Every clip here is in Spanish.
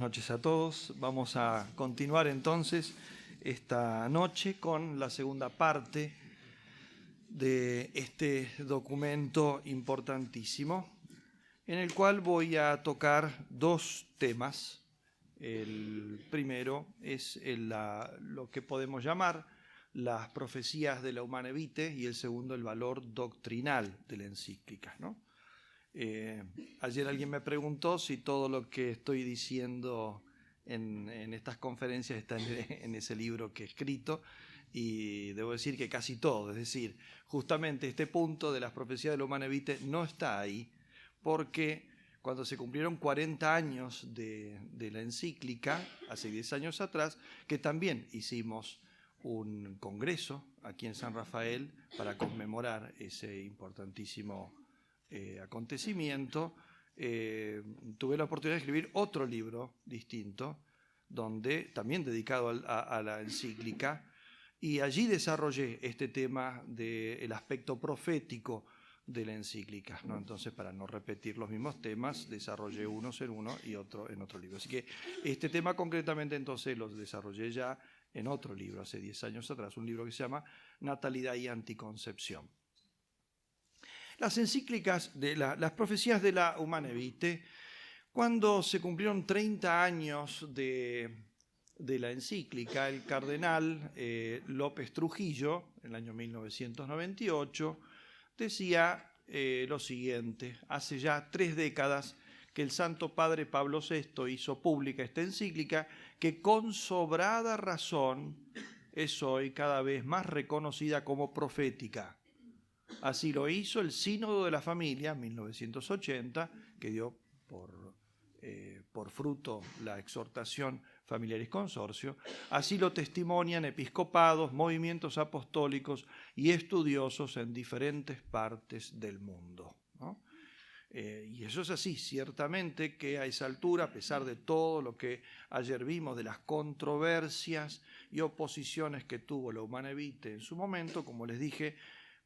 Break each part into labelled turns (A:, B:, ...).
A: noches a todos. Vamos a continuar entonces esta noche con la segunda parte de este documento importantísimo, en el cual voy a tocar dos temas. El primero es lo que podemos llamar las profecías de la Humanae Vitae y el segundo el valor doctrinal de la encíclica, ¿no? Ayer alguien me preguntó si todo lo que estoy diciendo en estas conferencias está en ese libro que he escrito, y debo decir que casi todo. Es decir, justamente este punto de las profecías de la Humanae Vitae no está ahí, porque cuando se cumplieron 40 años de la encíclica, hace 10 años atrás, que también hicimos un congreso aquí en San Rafael para conmemorar ese importantísimo acontecimiento, tuve la oportunidad de escribir otro libro distinto, también dedicado a la encíclica, y allí desarrollé este tema del aspecto profético de la encíclica, ¿no? Entonces, para no repetir los mismos temas, desarrollé unos en uno y otro en otro libro. Así que este tema concretamente entonces lo desarrollé ya en otro libro, hace 10 años atrás, un libro que se llama Natalidad y Anticoncepción. Las encíclicas, las profecías de la Humanae Vitae, cuando se cumplieron 30 años de la encíclica, el cardenal López Trujillo, en el año 1998, decía lo siguiente: hace ya 3 décadas que el Santo Padre Pablo VI hizo pública esta encíclica, que con sobrada razón es hoy cada vez más reconocida como profética. Así lo hizo el Sínodo de la Familia, 1980, que dio por fruto la exhortación Familiaris Consortio. Así lo testimonian episcopados, movimientos apostólicos y estudiosos en diferentes partes del mundo, ¿no? Y eso es así, ciertamente que a esa altura, a pesar de todo lo que ayer vimos de las controversias y oposiciones que tuvo la Humanae Vitae en su momento, como les dije,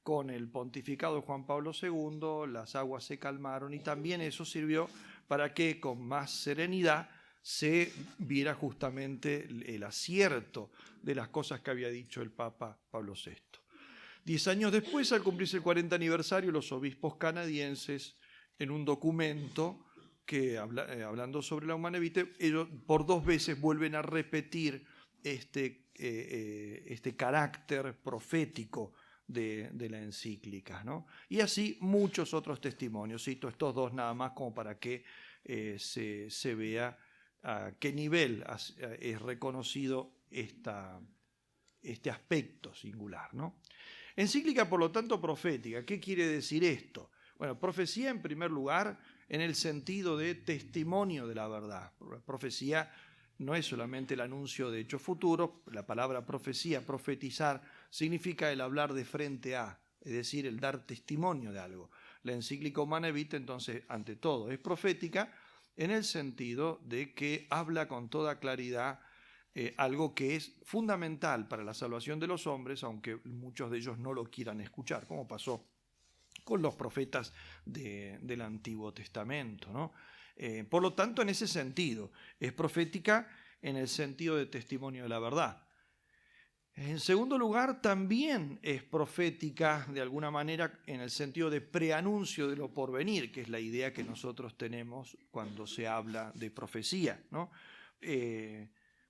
A: con el pontificado de Juan Pablo II, las aguas se calmaron, y también eso sirvió para que con más serenidad se viera justamente el acierto de las cosas que había dicho el Papa Pablo VI. 10 años después, al cumplirse el 40 aniversario, los obispos canadienses, en un documento que hablando sobre la Humanae Vitae, ellos por 2 veces vuelven a repetir este carácter profético de la encíclica, ¿no? Y así muchos otros testimonios. Cito estos 2 nada más como para que se vea a qué nivel es reconocido este aspecto singular, ¿no? Encíclica, por lo tanto, profética. ¿Qué quiere decir esto? Bueno, profecía en primer lugar en el sentido de testimonio de la verdad. Profecía no es solamente el anuncio de hechos futuros. La palabra profecía, profetizar, significa el hablar de frente a, es decir, el dar testimonio de algo. La encíclica Humanae Vitae, entonces, ante todo, es profética en el sentido de que habla con toda claridad algo que es fundamental para la salvación de los hombres, aunque muchos de ellos no lo quieran escuchar, como pasó con los profetas del Antiguo Testamento, ¿no? Por lo tanto, en ese sentido, es profética en el sentido de testimonio de la verdad. En segundo lugar, también es profética de alguna manera en el sentido de preanuncio de lo porvenir, que es la idea que nosotros tenemos cuando se habla de profecía, ¿no?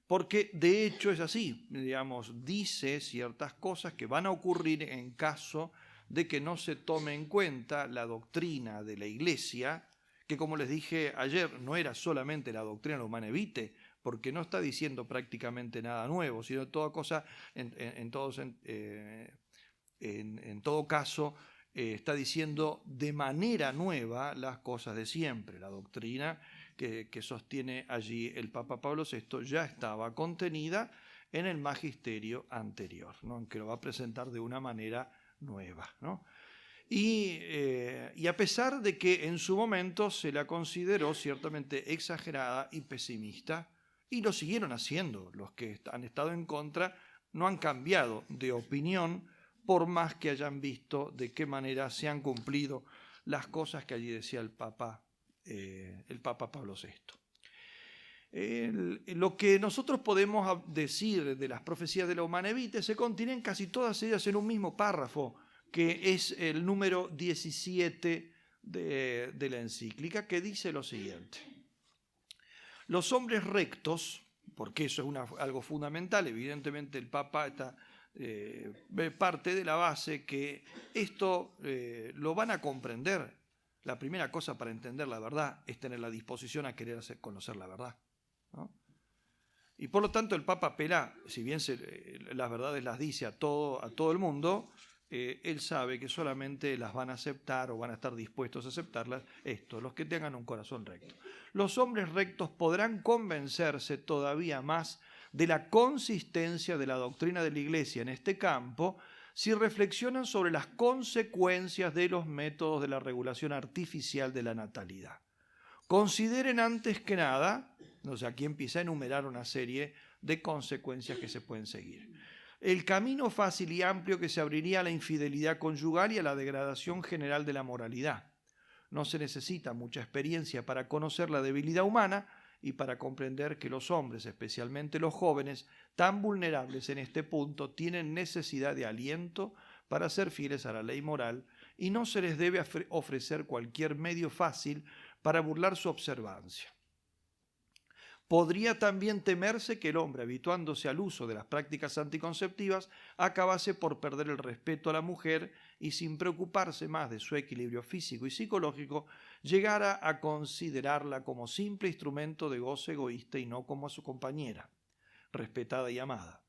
A: Porque de hecho es así, digamos, dice ciertas cosas que van a ocurrir en caso de que no se tome en cuenta la doctrina de la Iglesia, que, como les dije ayer, no era solamente la doctrina de la Humanae Vitae, porque no está diciendo prácticamente nada nuevo, sino en todo caso está diciendo de manera nueva las cosas de siempre. La doctrina que sostiene allí el Papa Pablo VI ya estaba contenida en el magisterio anterior, ¿no? Aunque lo va a presentar de una manera nueva, ¿no? Y a pesar de que en su momento se la consideró ciertamente exagerada y pesimista, y lo siguieron haciendo, los que han estado en contra no han cambiado de opinión, por más que hayan visto de qué manera se han cumplido las cosas que allí decía el Papa Pablo VI. Lo que nosotros podemos decir de las profecías de la Humanae Vitae se contienen casi todas ellas en un mismo párrafo, que es el número 17 de la encíclica, que dice lo siguiente: los hombres rectos, porque eso es algo fundamental, evidentemente el Papa está parte de la base que esto lo van a comprender. La primera cosa para entender la verdad es tener la disposición a querer conocer la verdad, ¿no? Y por lo tanto el Papa apela, si bien las verdades las dice a todo el mundo, él sabe que solamente las van a aceptar o van a estar dispuestos a aceptarlas los que tengan un corazón recto. Los hombres rectos podrán convencerse todavía más de la consistencia de la doctrina de la Iglesia en este campo si reflexionan sobre las consecuencias de los métodos de la regulación artificial de la natalidad. Consideren antes que nada, aquí empieza a enumerar una serie de consecuencias que se pueden seguir. El camino fácil y amplio que se abriría a la infidelidad conyugal y a la degradación general de la moralidad. No se necesita mucha experiencia para conocer la debilidad humana y para comprender que los hombres, especialmente los jóvenes, tan vulnerables en este punto, tienen necesidad de aliento para ser fieles a la ley moral y no se les debe ofrecer cualquier medio fácil para burlar su observancia. Podría también temerse que el hombre, habituándose al uso de las prácticas anticonceptivas, acabase por perder el respeto a la mujer y, sin preocuparse más de su equilibrio físico y psicológico, llegara a considerarla como simple instrumento de goce egoísta y no como a su compañera, respetada y amada.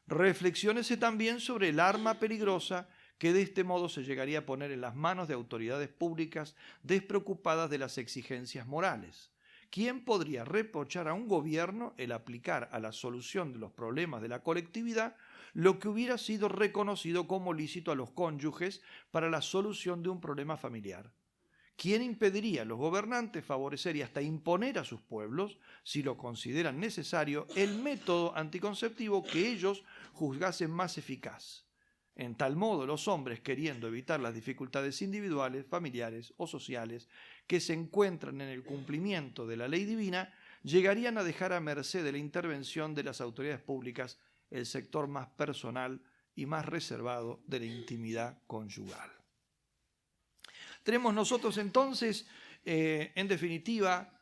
A: Reflexiónese también sobre el arma peligrosa que de este modo se llegaría a poner en las manos de autoridades públicas despreocupadas de las exigencias morales. ¿Quién podría reprochar a un gobierno el aplicar a la solución de los problemas de la colectividad lo que hubiera sido reconocido como lícito a los cónyuges para la solución de un problema familiar? ¿Quién impediría a los gobernantes favorecer y hasta imponer a sus pueblos, si lo consideran necesario, el método anticonceptivo que ellos juzgasen más eficaz? En tal modo, los hombres, queriendo evitar las dificultades individuales, familiares o sociales que se encuentran en el cumplimiento de la ley divina, llegarían a dejar a merced de la intervención de las autoridades públicas el sector más personal y más reservado de la intimidad conyugal. Tenemos nosotros entonces, en definitiva,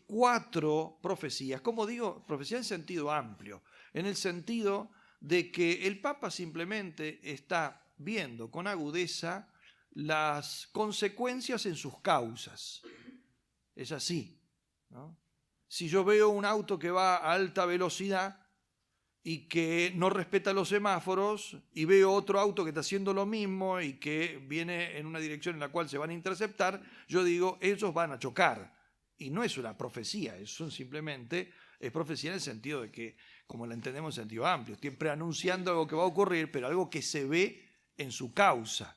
A: 4 profecías. Como digo, profecía en sentido amplio, en el sentido de que el Papa simplemente está viendo con agudeza las consecuencias en sus causas. Es así, ¿no? Si yo veo un auto que va a alta velocidad y que no respeta los semáforos, y veo otro auto que está haciendo lo mismo y que viene en una dirección en la cual se van a interceptar, yo digo, ellos van a chocar. Y no es una profecía, es profecía en el sentido de que, como la entendemos en sentido amplio, siempre anunciando algo que va a ocurrir, pero algo que se ve en su causa.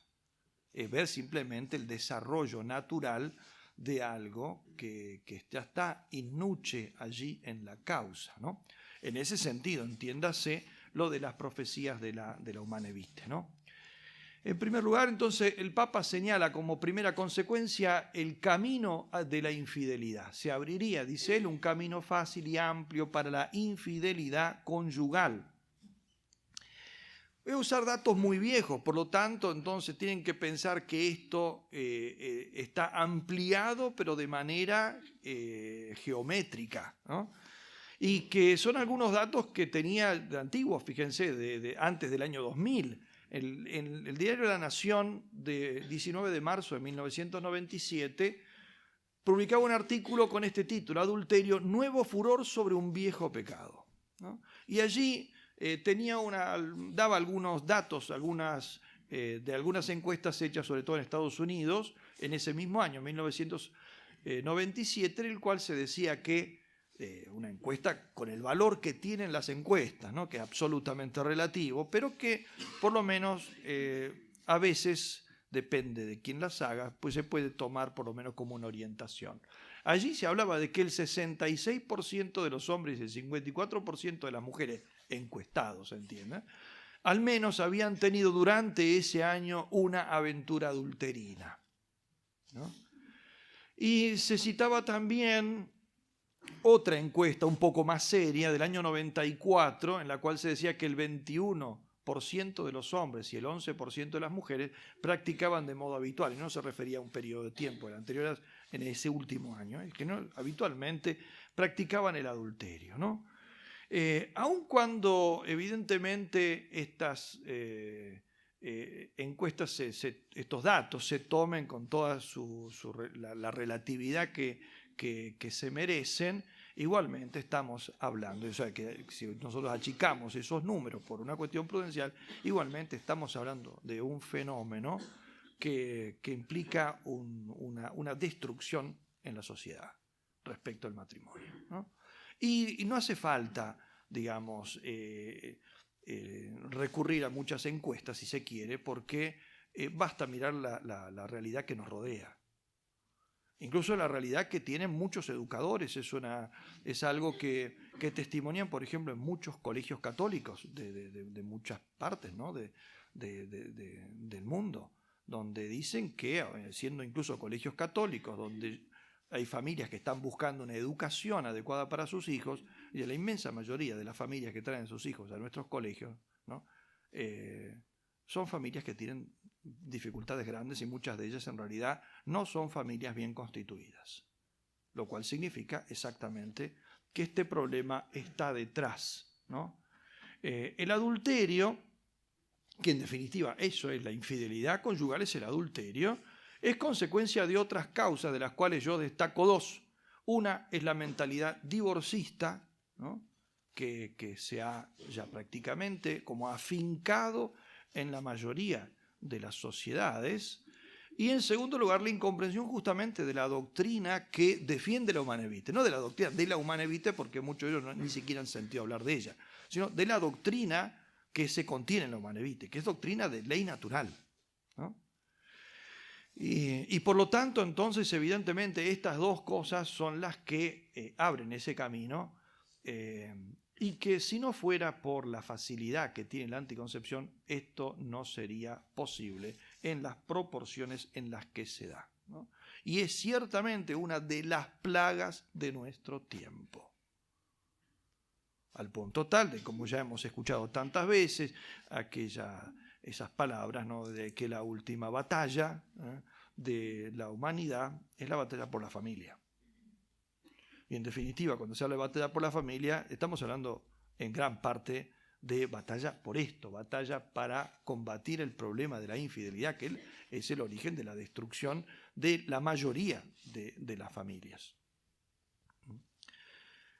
A: Es ver simplemente el desarrollo natural de algo que ya está in nuce allí en la causa, ¿no? En ese sentido, entiéndase lo de las profecías de la Humanae Vitae, ¿no? En primer lugar, entonces, el Papa señala como primera consecuencia el camino de la infidelidad. Se abriría, dice él, un camino fácil y amplio para la infidelidad conyugal. Voy a usar datos muy viejos, por lo tanto, entonces tienen que pensar que esto está ampliado, pero de manera geométrica, ¿no? Y que son algunos datos que tenía de antiguos, fíjense, de antes del año 2000. El diario La Nación, de 19 de marzo de 1997, publicaba un artículo con este título: Adulterio, nuevo furor sobre un viejo pecado, ¿no? Y allí daba algunos datos, de algunas encuestas hechas sobre todo en Estados Unidos, en ese mismo año, 1997, en el cual se decía que una encuesta con el valor que tienen las encuestas, ¿no? Que es absolutamente relativo, pero que por lo menos a veces, depende de quién las haga, pues se puede tomar por lo menos como una orientación. Allí se hablaba de que el 66% de los hombres y el 54% de las mujeres encuestados, ¿entienden?, al menos habían tenido durante ese año una aventura adulterina, ¿no? Y se citaba también otra encuesta un poco más seria del año 94, en la cual se decía que el 21% de los hombres y el 11% de las mujeres practicaban de modo habitual, y no se refería a un periodo de tiempo, el anterior en ese último año, que no, habitualmente practicaban el adulterio, ¿no? Aun cuando evidentemente estas encuestas, estos datos se tomen con toda la relatividad que se merecen, igualmente estamos hablando, o sea, que si nosotros achicamos esos números por una cuestión prudencial, igualmente estamos hablando de un fenómeno que implica una destrucción en la sociedad respecto al matrimonio, ¿no? Y no hace falta, digamos, recurrir a muchas encuestas, si se quiere, porque basta mirar la realidad que nos rodea. Incluso la realidad que tienen muchos educadores, es algo que testimonian, por ejemplo, en muchos colegios católicos de muchas partes, ¿no? del mundo, donde dicen que, siendo incluso colegios católicos, donde hay familias que están buscando una educación adecuada para sus hijos, y la inmensa mayoría de las familias que traen sus hijos a nuestros colegios, ¿no? Son familias que tienen dificultades grandes, y muchas de ellas en realidad no son familias bien constituidas, lo cual significa exactamente que este problema está detrás, ¿no? El adulterio, que en definitiva eso es la infidelidad conyugal, es el adulterio, es consecuencia de otras causas, de las cuales yo destaco dos. Una es la mentalidad divorcista, ¿no? que se ha ya prácticamente como afincado en la mayoría de las sociedades. Y en segundo lugar, la incomprensión justamente de la doctrina que defiende la Humanae Vitae, no de la doctrina de la Humanae Vitae, porque muchos de ellos ni siquiera han sentido hablar de ella, sino de la doctrina que se contiene en la Humanae Vitae, que es doctrina de ley natural, ¿no? Y por lo tanto, entonces, evidentemente, estas dos cosas son las que abren ese camino, y que si no fuera por la facilidad que tiene la anticoncepción, esto no sería posible en las proporciones en las que se da, ¿no? Y es ciertamente una de las plagas de nuestro tiempo. Al punto tal de, como ya hemos escuchado tantas veces, esas palabras, ¿no? De que la última batalla de la humanidad es la batalla por la familia. Y en definitiva, cuando se habla de batalla por la familia, estamos hablando en gran parte de batalla por esto, batalla para combatir el problema de la infidelidad, que es el origen de la destrucción de la mayoría de las familias.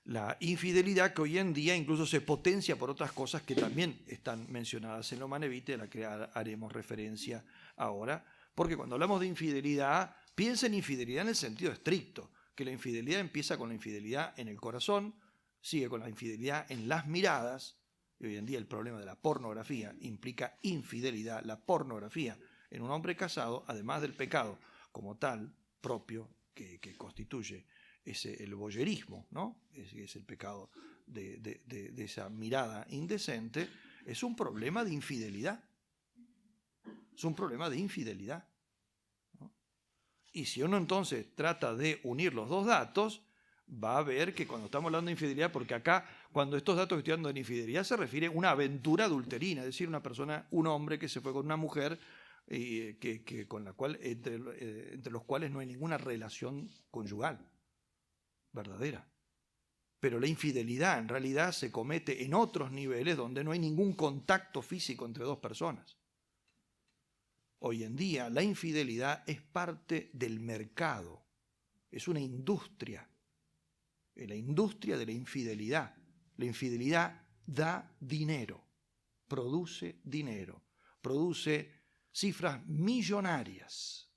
A: La infidelidad que hoy en día incluso se potencia por otras cosas que también están mencionadas en la Humanae Vitae, a la que haremos referencia ahora, porque cuando hablamos de infidelidad, piensa en infidelidad en el sentido estricto, que la infidelidad empieza con la infidelidad en el corazón, sigue con la infidelidad en las miradas, y hoy en día el problema de la pornografía implica infidelidad, la pornografía en un hombre casado, además del pecado como tal propio que constituye el voyerismo, ¿no? Es el pecado de esa mirada indecente, es un problema de infidelidad. Es un problema de infidelidad, ¿no? Y si uno entonces trata de unir los dos datos, va a ver que cuando estamos hablando de infidelidad, porque acá, cuando estos datos que estoy dando de infidelidad, se refiere a una aventura adulterina, es decir, una persona, un hombre que se fue con una mujer con la cual, entre los cuales no hay ninguna relación conyugal verdadera. Pero la infidelidad en realidad se comete en otros niveles donde no hay ningún contacto físico entre dos personas. Hoy en día la infidelidad es parte del mercado, es una industria, es la industria de la infidelidad. La infidelidad da dinero, produce cifras millonarias,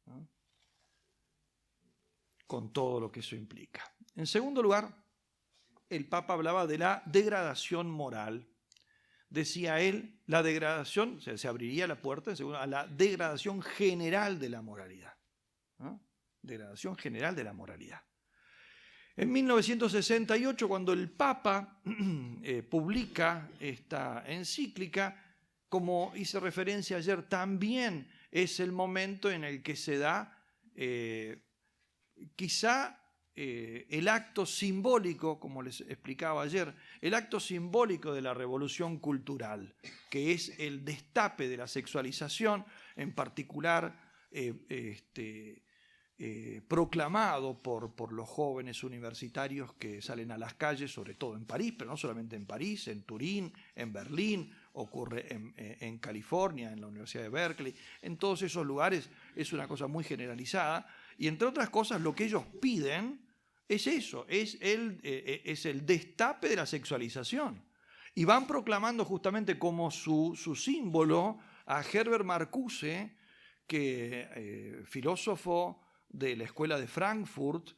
A: ¿no? Con todo lo que eso implica. En segundo lugar, el Papa hablaba de la degradación moral. Decía él, la degradación, o sea, se abriría la puerta a la degradación general de la moralidad, ¿no? Degradación general de la moralidad. En 1968, cuando el Papa publica esta encíclica, como hice referencia ayer, también es el momento en el que se da quizá el acto simbólico, como les explicaba ayer, el acto simbólico de la revolución cultural, que es el destape de la sexualización, en particular proclamado por los jóvenes universitarios que salen a las calles, sobre todo en París, pero no solamente en París, en Turín, en Berlín, ocurre en California, en la Universidad de Berkeley, en todos esos lugares es una cosa muy generalizada, y entre otras cosas lo que ellos piden es eso, es el destape de la sexualización. Y van proclamando justamente como su símbolo a Herbert Marcuse, que filósofo de la escuela de Frankfurt,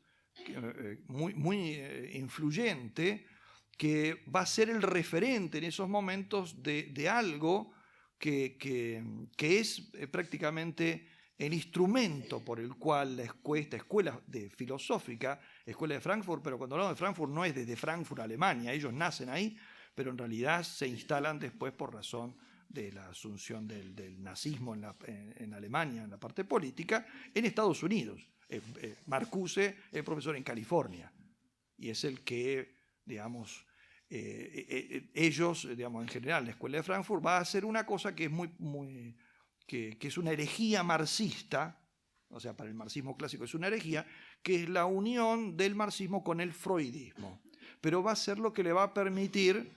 A: muy influyente, que va a ser el referente en esos momentos de algo que es prácticamente el instrumento por el cual esta escuela filosófica, escuela de Frankfurt, pero cuando hablamos de Frankfurt no es desde Frankfurt, Alemania, ellos nacen ahí, pero en realidad se instalan después por razón de la asunción del nazismo en Alemania, en la parte política, en Estados Unidos. Marcuse es profesor en California y es el que, digamos, ellos, digamos, en general, la escuela de Frankfurt va a hacer una cosa que es que es una herejía marxista, o sea, para el marxismo clásico es una herejía, que es la unión del marxismo con el freudismo. Pero va a ser lo que le va a permitir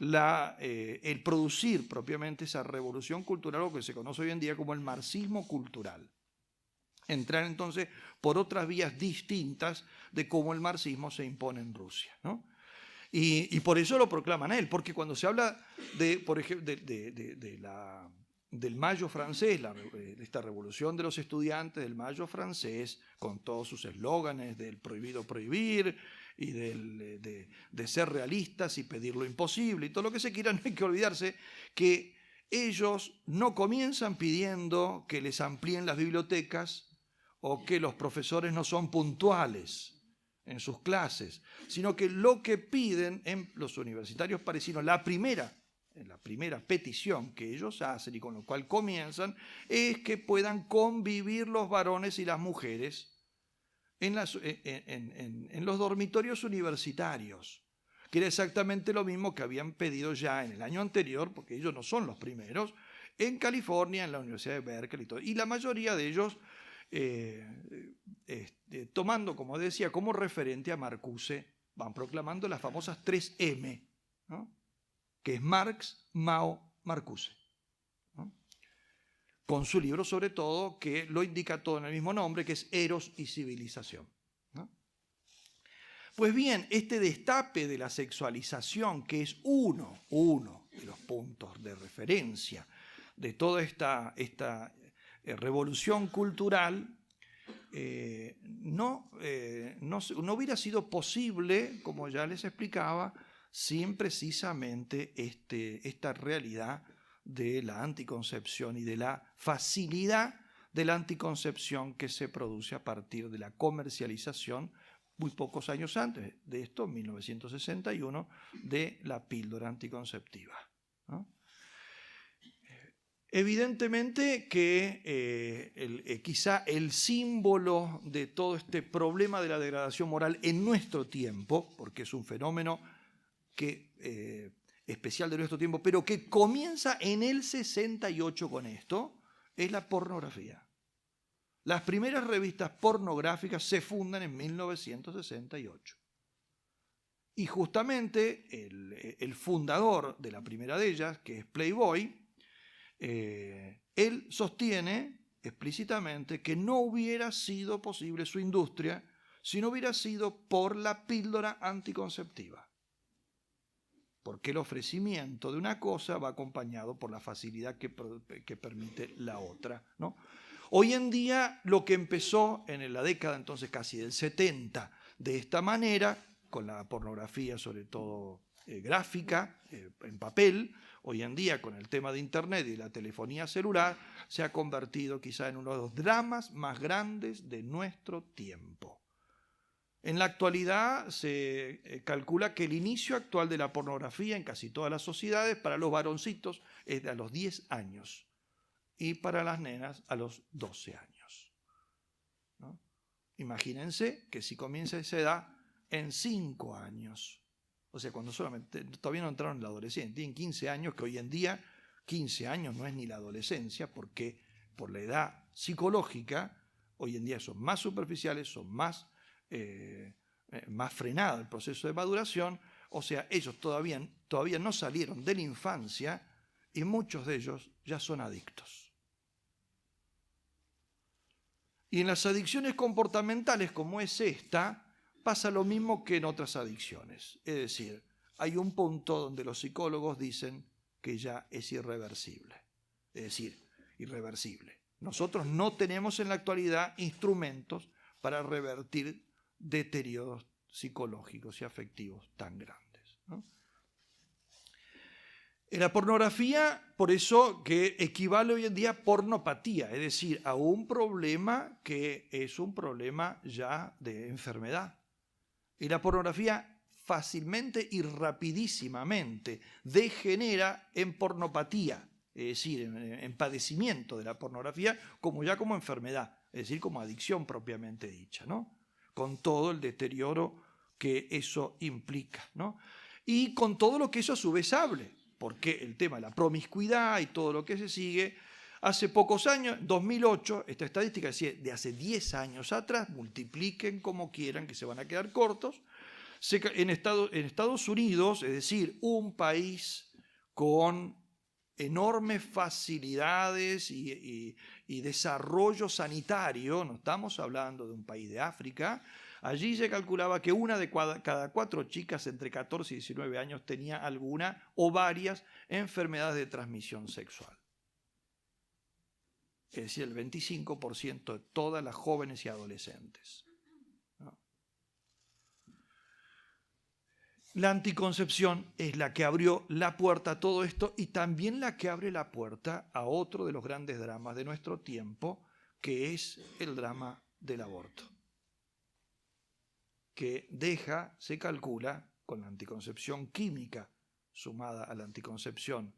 A: el producir propiamente esa revolución cultural, lo que se conoce hoy en día como el marxismo cultural. Entrar entonces por otras vías distintas de cómo el marxismo se impone en Rusia, ¿no? Y por eso lo proclaman a él, porque cuando se habla por ejemplo, del Mayo francés, esta revolución de los estudiantes del Mayo francés, con todos sus eslóganes del prohibido prohibir y de ser realistas y pedir lo imposible y todo lo que se quiera, no hay que olvidarse que ellos no comienzan pidiendo que les amplíen las bibliotecas o que los profesores no son puntuales en sus clases, sino que lo que piden en los universitarios parisinos, la primera petición que ellos hacen y con lo cual comienzan, es que puedan convivir los varones y las mujeres en los dormitorios universitarios, que era exactamente lo mismo que habían pedido ya en el año anterior, porque ellos no son los primeros, en California, en la Universidad de Berkeley y todo. Y la mayoría de ellos tomando, como decía, como referente a Marcuse, van proclamando las famosas 3M, ¿no? Que es Marx, Mao, Marcuse, ¿no? Con su libro, sobre todo, que lo indica todo en el mismo nombre, que es Eros y Civilización, ¿no? Pues bien, este destape de la sexualización, que es uno de los puntos de referencia de toda esta revolución cultural, no hubiera sido posible, como ya les explicaba, sin precisamente esta realidad de la anticoncepción y de la facilidad de la anticoncepción que se produce a partir de la comercialización, muy pocos años antes de esto, 1961, de la píldora anticonceptiva, ¿no? Evidentemente que quizá el símbolo de todo este problema de la degradación moral en nuestro tiempo, porque es un fenómeno especial de nuestro tiempo, pero que comienza en el 68 con esto, es la pornografía. Las primeras revistas pornográficas se fundan en 1968. Y justamente el fundador de la primera de ellas, que es Playboy, él sostiene explícitamente que no hubiera sido posible su industria si no hubiera sido por la píldora anticonceptiva. Porque el ofrecimiento de una cosa va acompañado por la facilidad que permite la otra, ¿no? Hoy en día lo que empezó en la década entonces casi del 70 de esta manera, con la pornografía sobre todo gráfica, en papel, hoy en día con el tema de Internet y la telefonía celular, se ha convertido quizá en uno de los dramas más grandes de nuestro tiempo. En la actualidad se calcula que el inicio actual de la pornografía en casi todas las sociedades para los varoncitos es de a los 10 años y para las nenas a los 12 años, ¿no? Imagínense que si comienza a esa edad en 5 años, o sea, cuando todavía no entraron en la adolescencia, tienen 15 años, que hoy en día 15 años no es ni la adolescencia, porque por la edad psicológica, hoy en día son más superficiales, son más frenado el proceso de maduración, o sea, ellos todavía no salieron de la infancia y muchos de ellos ya son adictos. Y en las adicciones comportamentales, como es esta, pasa lo mismo que en otras adicciones. Es decir, hay un punto donde los psicólogos dicen que ya es irreversible. Es decir, irreversible. Nosotros no tenemos en la actualidad instrumentos para revertir deterioros psicológicos y afectivos tan grandes, ¿no? En la pornografía, por eso que equivale hoy en día a pornopatía, es decir, a un problema que es un problema ya de enfermedad. Y la pornografía fácilmente y rapidísimamente degenera en pornopatía, es decir, en padecimiento de la pornografía como enfermedad, es decir, como adicción propiamente dicha, ¿no? Con todo el deterioro que eso implica, ¿no? Y con todo lo que eso a su vez hable, porque el tema de la promiscuidad y todo lo que se sigue, hace pocos años, 2008, esta estadística decía de hace 10 años atrás, multipliquen como quieran, que se van a quedar cortos, en Estados Unidos, es decir, un país con enormes facilidades y desarrollo sanitario, no estamos hablando de un país de África, allí se calculaba que una de cada 4 chicas entre 14 y 19 años tenía alguna o varias enfermedades de transmisión sexual. Es decir, el 25% de todas las jóvenes y adolescentes, ¿no? La anticoncepción es la que abrió la puerta a todo esto y también la que abre la puerta a otro de los grandes dramas de nuestro tiempo, que es el drama del aborto, que se calcula, con la anticoncepción química sumada a la anticoncepción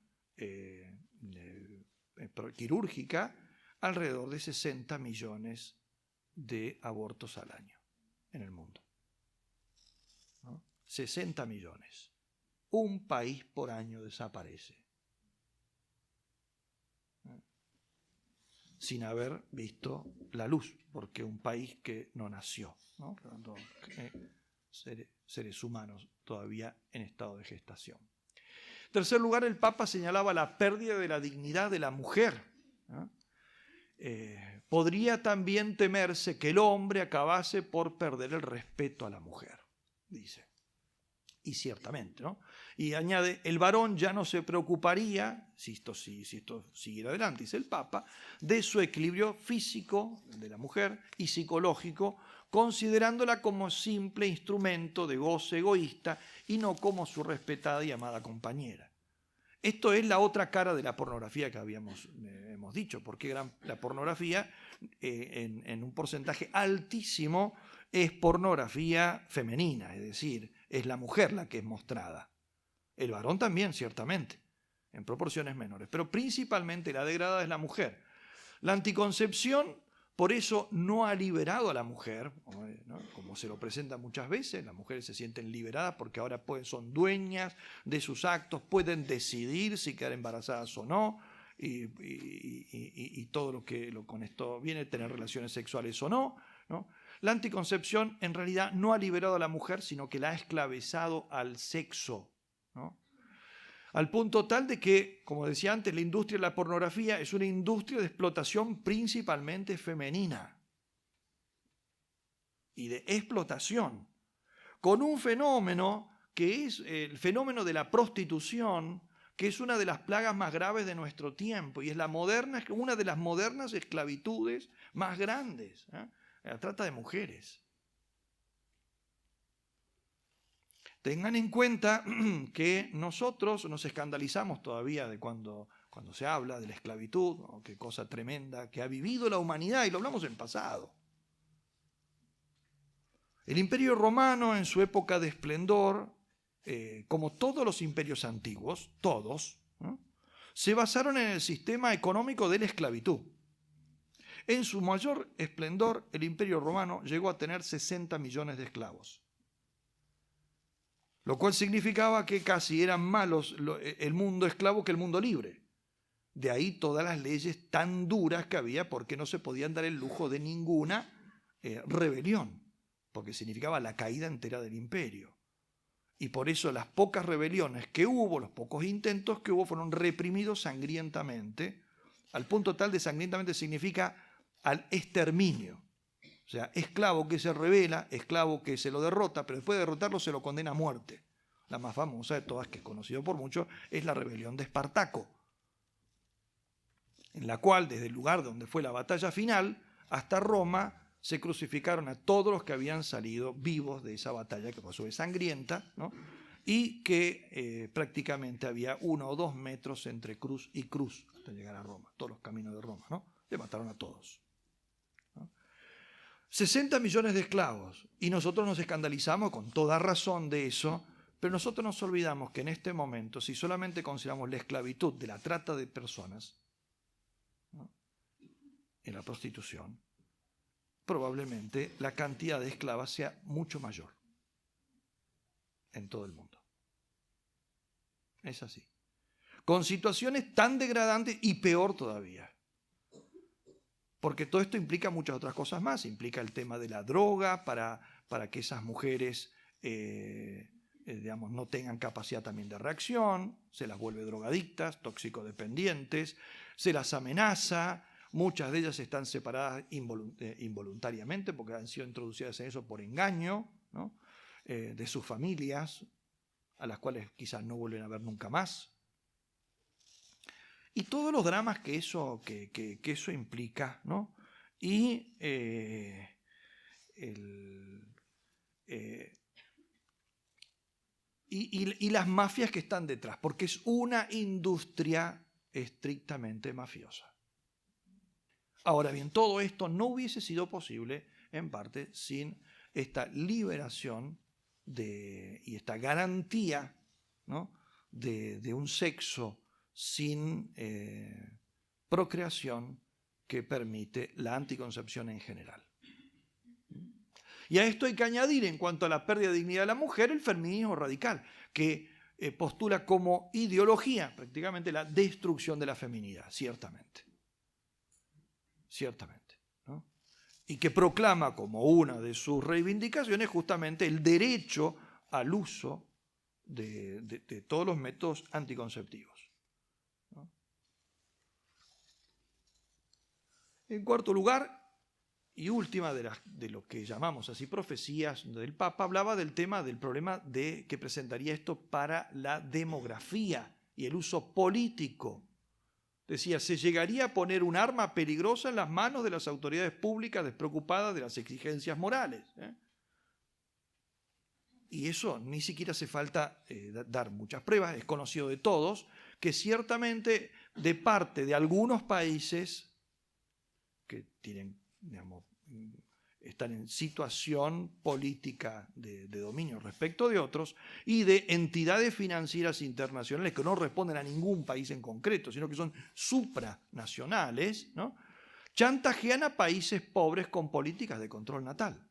A: quirúrgica, alrededor de 60 millones de abortos al año en el mundo, ¿no? 60 millones. Un país por año desaparece, ¿no? Sin haber visto la luz, porque un país que no nació, ¿no? Seres humanos todavía en estado de gestación. En tercer lugar, el Papa señalaba la pérdida de la dignidad de la mujer, ¿no? Podría también temerse que el hombre acabase por perder el respeto a la mujer, dice. Y ciertamente, ¿no? Y añade, el varón ya no se preocuparía, si esto siguiera adelante, dice el Papa, de su equilibrio físico de la mujer y psicológico, considerándola como simple instrumento de goce egoísta y no como su respetada y amada compañera. Esto es la otra cara de la pornografía que hemos dicho, porque la pornografía en un porcentaje altísimo es pornografía femenina, es decir, es la mujer la que es mostrada. El varón también, ciertamente, en proporciones menores, pero principalmente la degradada es la mujer. La anticoncepción, por eso, no ha liberado a la mujer, ¿no? Como se lo presenta muchas veces. Las mujeres se sienten liberadas porque ahora son dueñas de sus actos, pueden decidir si quedar embarazadas o no, y todo lo que con esto viene, tener relaciones sexuales o no, ¿no? La anticoncepción en realidad no ha liberado a la mujer, sino que la ha esclavizado al sexo, ¿no? Al punto tal de que, como decía antes, la industria de la pornografía es una industria de explotación principalmente femenina y de explotación, con un fenómeno que es el fenómeno de la prostitución, que es una de las plagas más graves de nuestro tiempo y es una de las modernas esclavitudes más grandes, ¿eh? La trata de mujeres. Tengan en cuenta que nosotros nos escandalizamos todavía de cuando se habla de la esclavitud, ¿no? Qué cosa tremenda que ha vivido la humanidad, y lo hablamos en pasado. El Imperio Romano, en su época de esplendor, como todos los imperios antiguos, todos, ¿no?, se basaron en el sistema económico de la esclavitud. En su mayor esplendor, el Imperio Romano llegó a tener 60 millones de esclavos, lo cual significaba que casi eran malos el mundo esclavo que el mundo libre. De ahí todas las leyes tan duras que había, porque no se podían dar el lujo de ninguna rebelión, porque significaba la caída entera del imperio. Y por eso las pocas rebeliones que hubo, los pocos intentos que hubo, fueron reprimidos sangrientamente, al punto tal de sangrientamente significa al exterminio. O sea, esclavo que se rebela, esclavo que se lo derrota, pero después de derrotarlo se lo condena a muerte. La más famosa de todas, que es conocida por muchos, es la rebelión de Espartaco, en la cual desde el lugar donde fue la batalla final hasta Roma se crucificaron a todos los que habían salido vivos de esa batalla, que pasó de sangrienta, ¿no? Y que prácticamente había 1 o 2 metros entre cruz y cruz hasta llegar a Roma, todos los caminos de Roma, ¿no? Le mataron a todos, ¿no? 60 millones de esclavos, y nosotros nos escandalizamos con toda razón de eso, pero nosotros nos olvidamos que en este momento, si solamente consideramos la esclavitud de la trata de personas, ¿no?, en la prostitución, probablemente la cantidad de esclavas sea mucho mayor en todo el mundo. Es así. Con situaciones tan degradantes y peor todavía. Porque todo esto implica muchas otras cosas más. Implica el tema de la droga para que esas mujeres digamos, no tengan capacidad también de reacción, se las vuelve drogadictas, toxicodependientes, se las amenaza. Muchas de ellas están separadas involuntariamente porque han sido introducidas en eso por engaño, ¿no?, de sus familias, a las cuales quizás no vuelven a ver nunca más. Y todos los dramas que eso implica, ¿no? Y las mafias que están detrás, porque es una industria estrictamente mafiosa. Ahora bien, todo esto no hubiese sido posible, en parte, sin esta liberación y esta garantía, ¿no?, de un sexo sin procreación que permite la anticoncepción en general. Y a esto hay que añadir, en cuanto a la pérdida de dignidad de la mujer, el feminismo radical, que postula como ideología prácticamente la destrucción de la feminidad, ciertamente, ¿no?, y que proclama como una de sus reivindicaciones justamente el derecho al uso de todos los métodos anticonceptivos, ¿no? En cuarto lugar, y última de lo que llamamos así profecías del Papa, hablaba del tema del problema que presentaría esto para la demografía y el uso político. Decía, se llegaría a poner un arma peligrosa en las manos de las autoridades públicas despreocupadas de las exigencias morales, ¿eh? Y eso ni siquiera hace falta dar muchas pruebas, es conocido de todos, que ciertamente de parte de algunos países que tienen, digamos, están en situación política de dominio respecto de otros, y de entidades financieras internacionales que no responden a ningún país en concreto, sino que son supranacionales, ¿no?, chantajean a países pobres con políticas de control natal.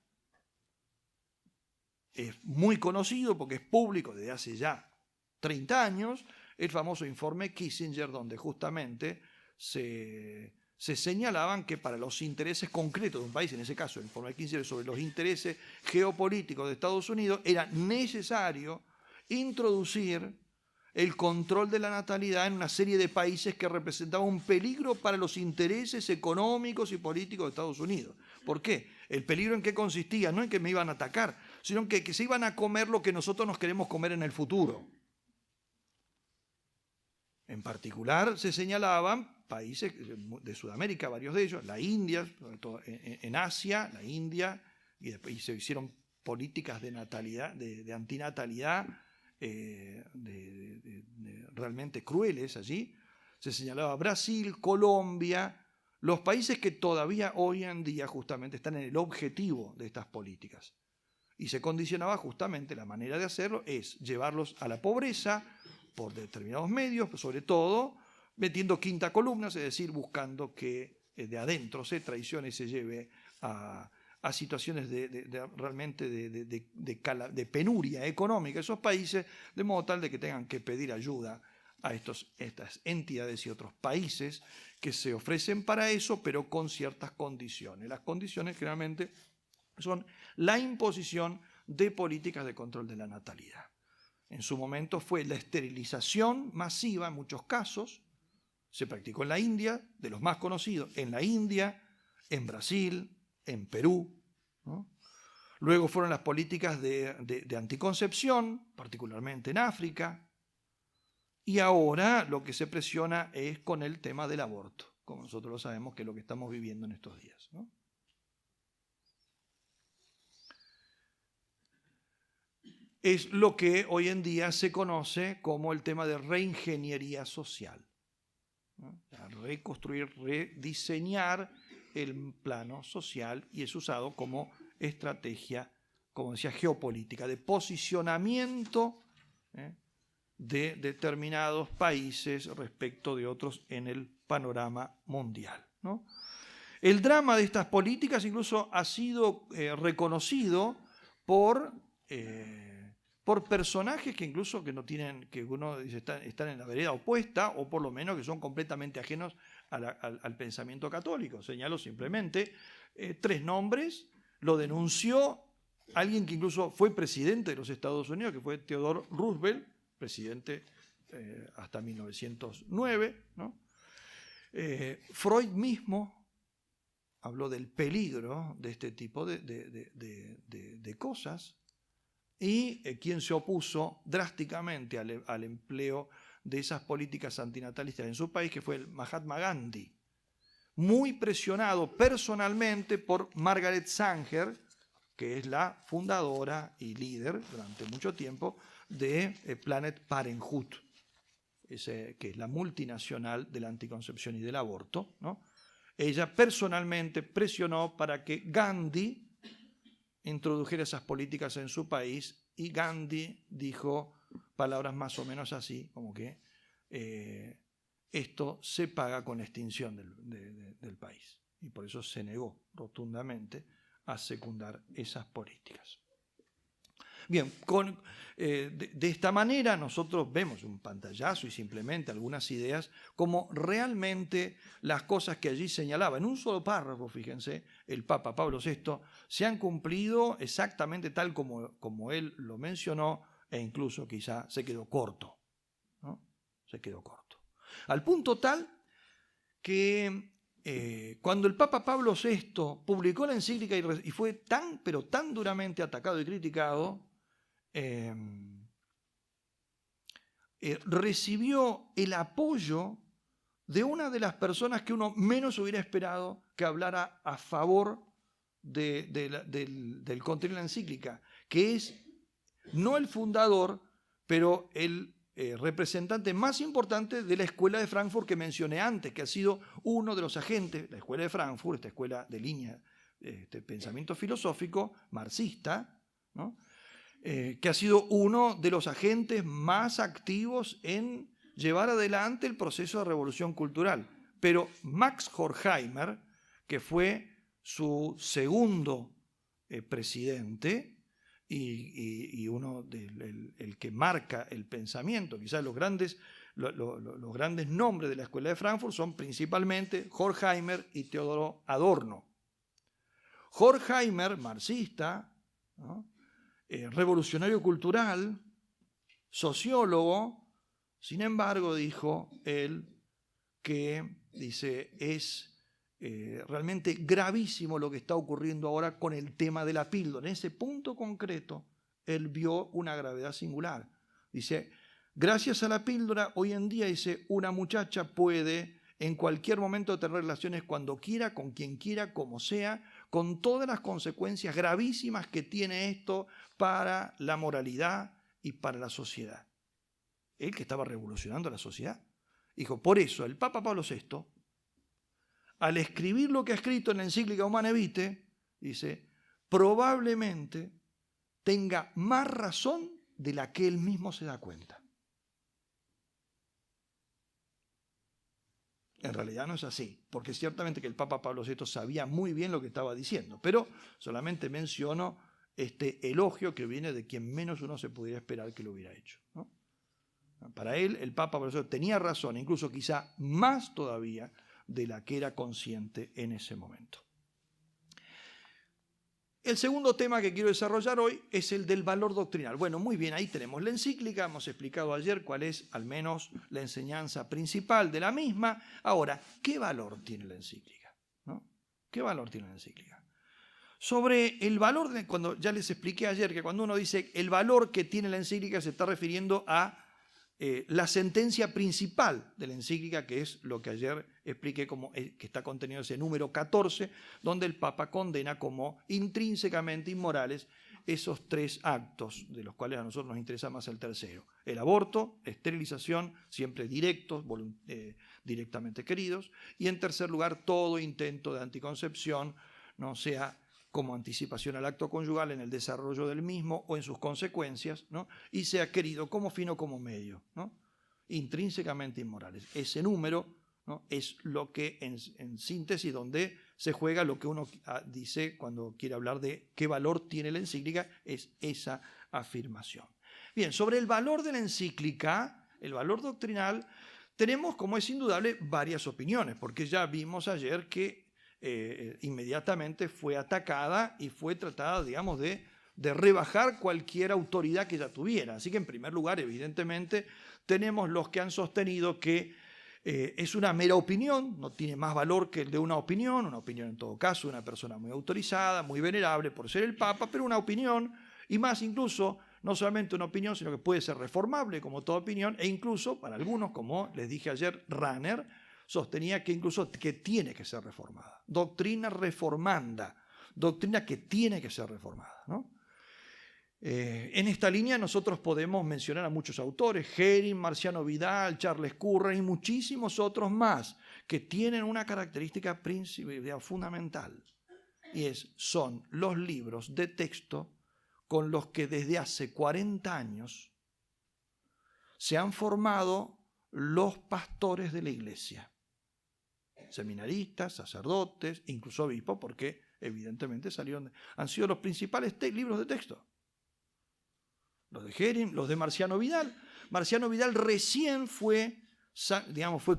A: Es muy conocido porque es público desde hace ya 30 años, el famoso informe Kissinger, donde justamente se señalaban que para los intereses concretos de un país, en ese caso el informe Kissinger sobre los intereses geopolíticos de Estados Unidos, era necesario introducir el control de la natalidad en una serie de países que representaban un peligro para los intereses económicos y políticos de Estados Unidos. ¿Por qué? El peligro en qué consistía, no en que me iban a atacar, sino en que se iban a comer lo que nosotros nos queremos comer en el futuro. En particular se señalaban países de Sudamérica, varios de ellos, la India, sobre todo en Asia, la India, y después se hicieron políticas de natalidad, de antinatalidad, realmente crueles allí. Se señalaba Brasil, Colombia, los países que todavía hoy en día justamente están en el objetivo de estas políticas. Y se condicionaba justamente la manera de hacerlo es llevarlos a la pobreza por determinados medios, sobre todo metiendo quinta columnas, es decir, buscando que de adentro se traicione y se lleve a situaciones realmente de penuria económica esos países, de modo tal de que tengan que pedir ayuda a estas entidades y otros países que se ofrecen para eso, pero con ciertas condiciones. Las condiciones generalmente son la imposición de políticas de control de la natalidad. En su momento fue la esterilización masiva en muchos casos, se practicó en la India, de los más conocidos, en la India, en Brasil, en Perú, ¿no? Luego fueron las políticas de anticoncepción, particularmente en África, y ahora lo que se presiona es con el tema del aborto, como nosotros lo sabemos que es lo que estamos viviendo en estos días, ¿no? Es lo que hoy en día se conoce como el tema de reingeniería social, ¿no? Reconstruir, rediseñar el plano social, y es usado como estrategia, como decía, geopolítica, de posicionamiento de determinados países respecto de otros en el panorama mundial, ¿no? El drama de estas políticas incluso ha sido reconocido por personajes que incluso que no tienen, que uno dice están en la vereda opuesta, o por lo menos que son completamente ajenos al pensamiento católico. Señalo simplemente 3 nombres. Lo denunció alguien que incluso fue presidente de los Estados Unidos, que fue Theodore Roosevelt, presidente hasta 1909, ¿no? Freud mismo habló del peligro de este tipo de cosas, y quien se opuso drásticamente al empleo de esas políticas antinatalistas en su país, que fue el Mahatma Gandhi, muy presionado personalmente por Margaret Sanger, que es la fundadora y líder durante mucho tiempo de Planned Parenthood, que es la multinacional de la anticoncepción y del aborto, ¿no? Ella personalmente presionó para que Gandhi introdujera esas políticas en su país, y Gandhi dijo palabras más o menos así, como que esto se paga con la extinción del país, y por eso se negó rotundamente a secundar esas políticas. Bien, de esta manera nosotros vemos un pantallazo y simplemente algunas ideas como realmente las cosas que allí señalaba en un solo párrafo, fíjense, el Papa Pablo VI, se han cumplido exactamente tal como él lo mencionó, e incluso quizá se quedó corto, ¿no? Se quedó corto. Al punto tal que cuando el Papa Pablo VI publicó la encíclica y fue tan duramente atacado y criticado, recibió el apoyo de una de las personas que uno menos hubiera esperado que hablara a favor del contenido de la encíclica, que es no el fundador, pero el representante más importante de la Escuela de Frankfurt que mencioné antes, que ha sido uno de los agentes, la Escuela de Frankfurt, esta escuela de línea, pensamiento filosófico marxista, ¿no? Que ha sido uno de los agentes más activos en llevar adelante el proceso de revolución cultural. Pero Max Horkheimer, que fue su segundo presidente y uno el que marca el pensamiento, quizás los grandes nombres de la Escuela de Frankfurt son principalmente Horkheimer y Teodoro Adorno. Horkheimer, marxista, ¿no? Revolucionario cultural, sociólogo, sin embargo, dijo él que, dice, es realmente gravísimo lo que está ocurriendo ahora con el tema de la píldora. En ese punto concreto, él vio una gravedad singular. Dice, gracias a la píldora, hoy en día, dice, una muchacha puede en cualquier momento tener relaciones cuando quiera, con quien quiera, como sea, con todas las consecuencias gravísimas que tiene esto para la moralidad y para la sociedad. Él que estaba revolucionando la sociedad. Dijo, por eso el Papa Pablo VI, al escribir lo que ha escrito en la encíclica Humanae Vitae, dice, probablemente tenga más razón de la que él mismo se da cuenta. En realidad no es así, porque ciertamente que el Papa Pablo VI sabía muy bien lo que estaba diciendo, pero solamente menciono este elogio que viene de quien menos uno se pudiera esperar que lo hubiera hecho, ¿no? Para él, el Papa Pablo VI tenía razón, incluso quizá más todavía de la que era consciente en ese momento. El segundo tema que quiero desarrollar hoy es el del valor doctrinal. Bueno, muy bien, ahí tenemos la encíclica, hemos explicado ayer cuál es al menos la enseñanza principal de la misma. Ahora, ¿qué valor tiene la encíclica? ¿No? ¿Qué valor tiene la encíclica? Sobre el valor, cuando ya les expliqué ayer que cuando uno dice el valor que tiene la encíclica se está refiriendo a la sentencia principal de la encíclica, que es lo que ayer expliqué, como que está contenido en ese número 14, donde el Papa condena como intrínsecamente inmorales esos 3 actos, de los cuales a nosotros nos interesa más el tercero: el aborto, esterilización, siempre directos, directamente queridos, y en tercer lugar, todo intento de anticoncepción, no sea como anticipación al acto conyugal en el desarrollo del mismo o en sus consecuencias, ¿no? Y sea querido como fin o como medio, ¿no? Intrínsecamente inmorales. Ese número, ¿no?, es lo que en síntesis donde se juega lo que uno dice cuando quiere hablar de qué valor tiene la encíclica, es esa afirmación. Bien, sobre el valor de la encíclica, el valor doctrinal, tenemos, como es indudable, varias opiniones, porque ya vimos ayer que inmediatamente fue atacada y fue tratada, digamos, de rebajar cualquier autoridad que ella tuviera. Así que, en primer lugar, evidentemente, tenemos los que han sostenido que es una mera opinión, no tiene más valor que el de una opinión en todo caso, una persona muy autorizada, muy venerable por ser el Papa, pero una opinión, y más incluso, no solamente una opinión, sino que puede ser reformable como toda opinión, e incluso para algunos, como les dije ayer, Rahner sostenía que incluso que tiene que ser reformada. Doctrina reformanda, doctrina que tiene que ser reformada, ¿no? En esta línea nosotros podemos mencionar a muchos autores: Hering, Marciano Vidal, Charles Curran y muchísimos otros más, que tienen una característica fundamental, y son los libros de texto con los que desde hace 40 años se han formado los pastores de la Iglesia. Seminaristas, sacerdotes, incluso obispos, porque evidentemente han sido los principales libros de texto. Los de Hering, los de Marciano Vidal. Marciano Vidal recién fue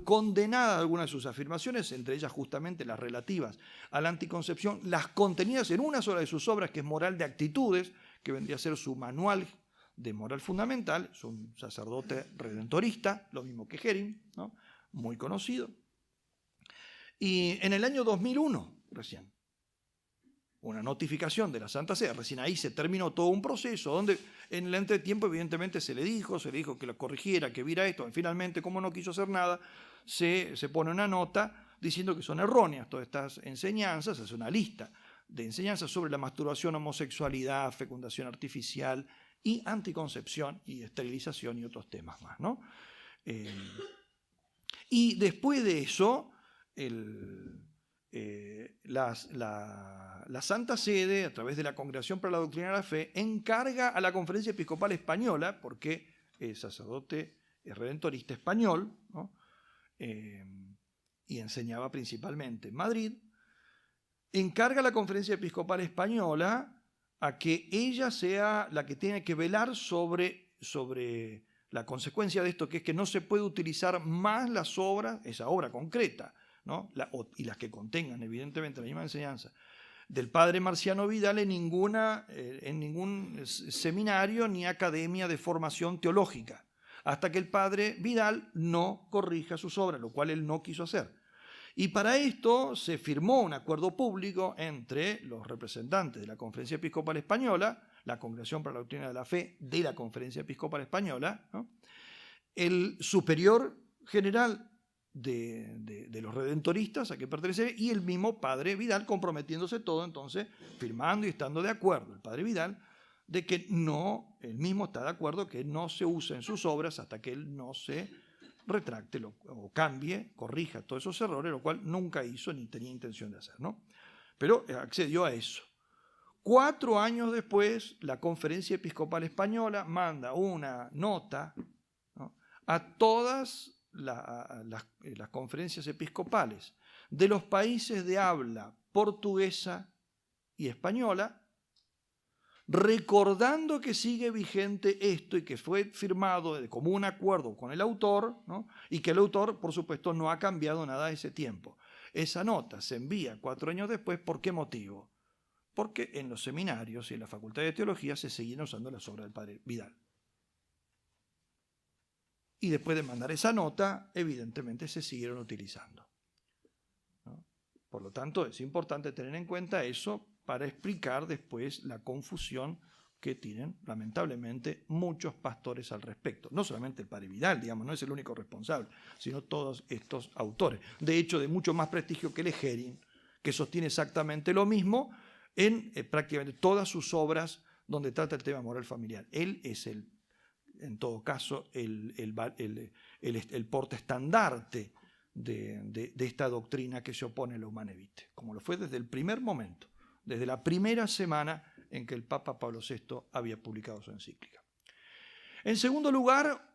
A: condenada de algunas de sus afirmaciones, entre ellas justamente las relativas a la anticoncepción, las contenidas en una sola de sus obras, que es Moral de Actitudes, que vendría a ser su manual de moral fundamental. Es un sacerdote redentorista, lo mismo que Hering, ¿no?, muy conocido. Y en el año 2001, recién, una notificación de la Santa Sede, recién ahí se terminó todo un proceso donde en el entretiempo evidentemente se le dijo que lo corrigiera, que viera esto. Finalmente, como no quiso hacer nada, se pone una nota diciendo que son erróneas todas estas enseñanzas. Es una lista de enseñanzas sobre la masturbación, homosexualidad, fecundación artificial y anticoncepción y esterilización y otros temas más, ¿no? Y después de eso, la Santa Sede, a través de la Congregación para la Doctrina de la Fe, encarga a la Conferencia Episcopal Española, porque el sacerdote es redentorista español, ¿no?, y enseñaba principalmente en Madrid, encarga a la Conferencia Episcopal Española a que ella sea la que tiene que velar sobre la consecuencia de esto, que es que no se puede utilizar más las obras, esa obra concreta, ¿no?, y las que contengan evidentemente la misma enseñanza del padre Marciano Vidal en ningún seminario ni academia de formación teológica, hasta que el padre Vidal no corrija sus obras, lo cual él no quiso hacer. Y para esto se firmó un acuerdo público entre los representantes de la Conferencia Episcopal Española, la Congregación para la Doctrina de la Fe de la Conferencia Episcopal Española, ¿no?, el superior general de los redentoristas a que pertenece, y el mismo padre Vidal, comprometiéndose todo, entonces firmando y estando de acuerdo el padre Vidal de que él mismo está de acuerdo que no se use en sus obras hasta que él no se retracte o cambie, corrija todos esos errores, lo cual nunca hizo ni tenía intención de hacer, ¿no? Pero accedió a eso. 4 años después, la Conferencia Episcopal Española manda una nota, ¿no?, a todas las conferencias episcopales de los países de habla portuguesa y española, recordando que sigue vigente esto y que fue firmado de común acuerdo con el autor, ¿no? Y que el autor, por supuesto, no ha cambiado nada de ese tiempo. Esa nota se envía 4 años después. ¿Por qué motivo? Porque en los seminarios y en la Facultad de Teología se seguían usando las obras del padre Vidal. Y después de mandar esa nota, evidentemente se siguieron utilizando, ¿no? Por lo tanto, es importante tener en cuenta eso para explicar después la confusión que tienen, lamentablemente, muchos pastores al respecto. No solamente el padre Vidal, digamos, no es el único responsable, sino todos estos autores. De hecho, de mucho más prestigio que Legerin, que sostiene exactamente lo mismo en prácticamente todas sus obras donde trata el tema moral familiar. Él es en todo caso, el portaestandarte de esta doctrina que se opone a la Humanae Vitae, como lo fue desde el primer momento, desde la primera semana en que el Papa Pablo VI había publicado su encíclica. En segundo lugar,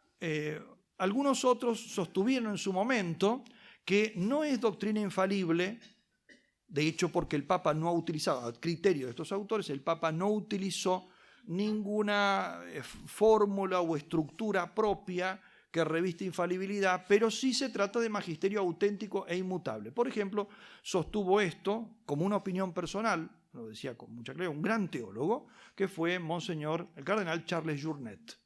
A: algunos otros sostuvieron en su momento que no es doctrina infalible, de hecho porque el Papa no ha utilizado, a criterio de estos autores, el Papa no utilizó ninguna fórmula o estructura propia que reviste infalibilidad, pero sí se trata de magisterio auténtico e inmutable. Por ejemplo, sostuvo esto como una opinión personal, lo decía con mucha claridad, un gran teólogo, que fue Monseñor, el cardenal Charles Journet.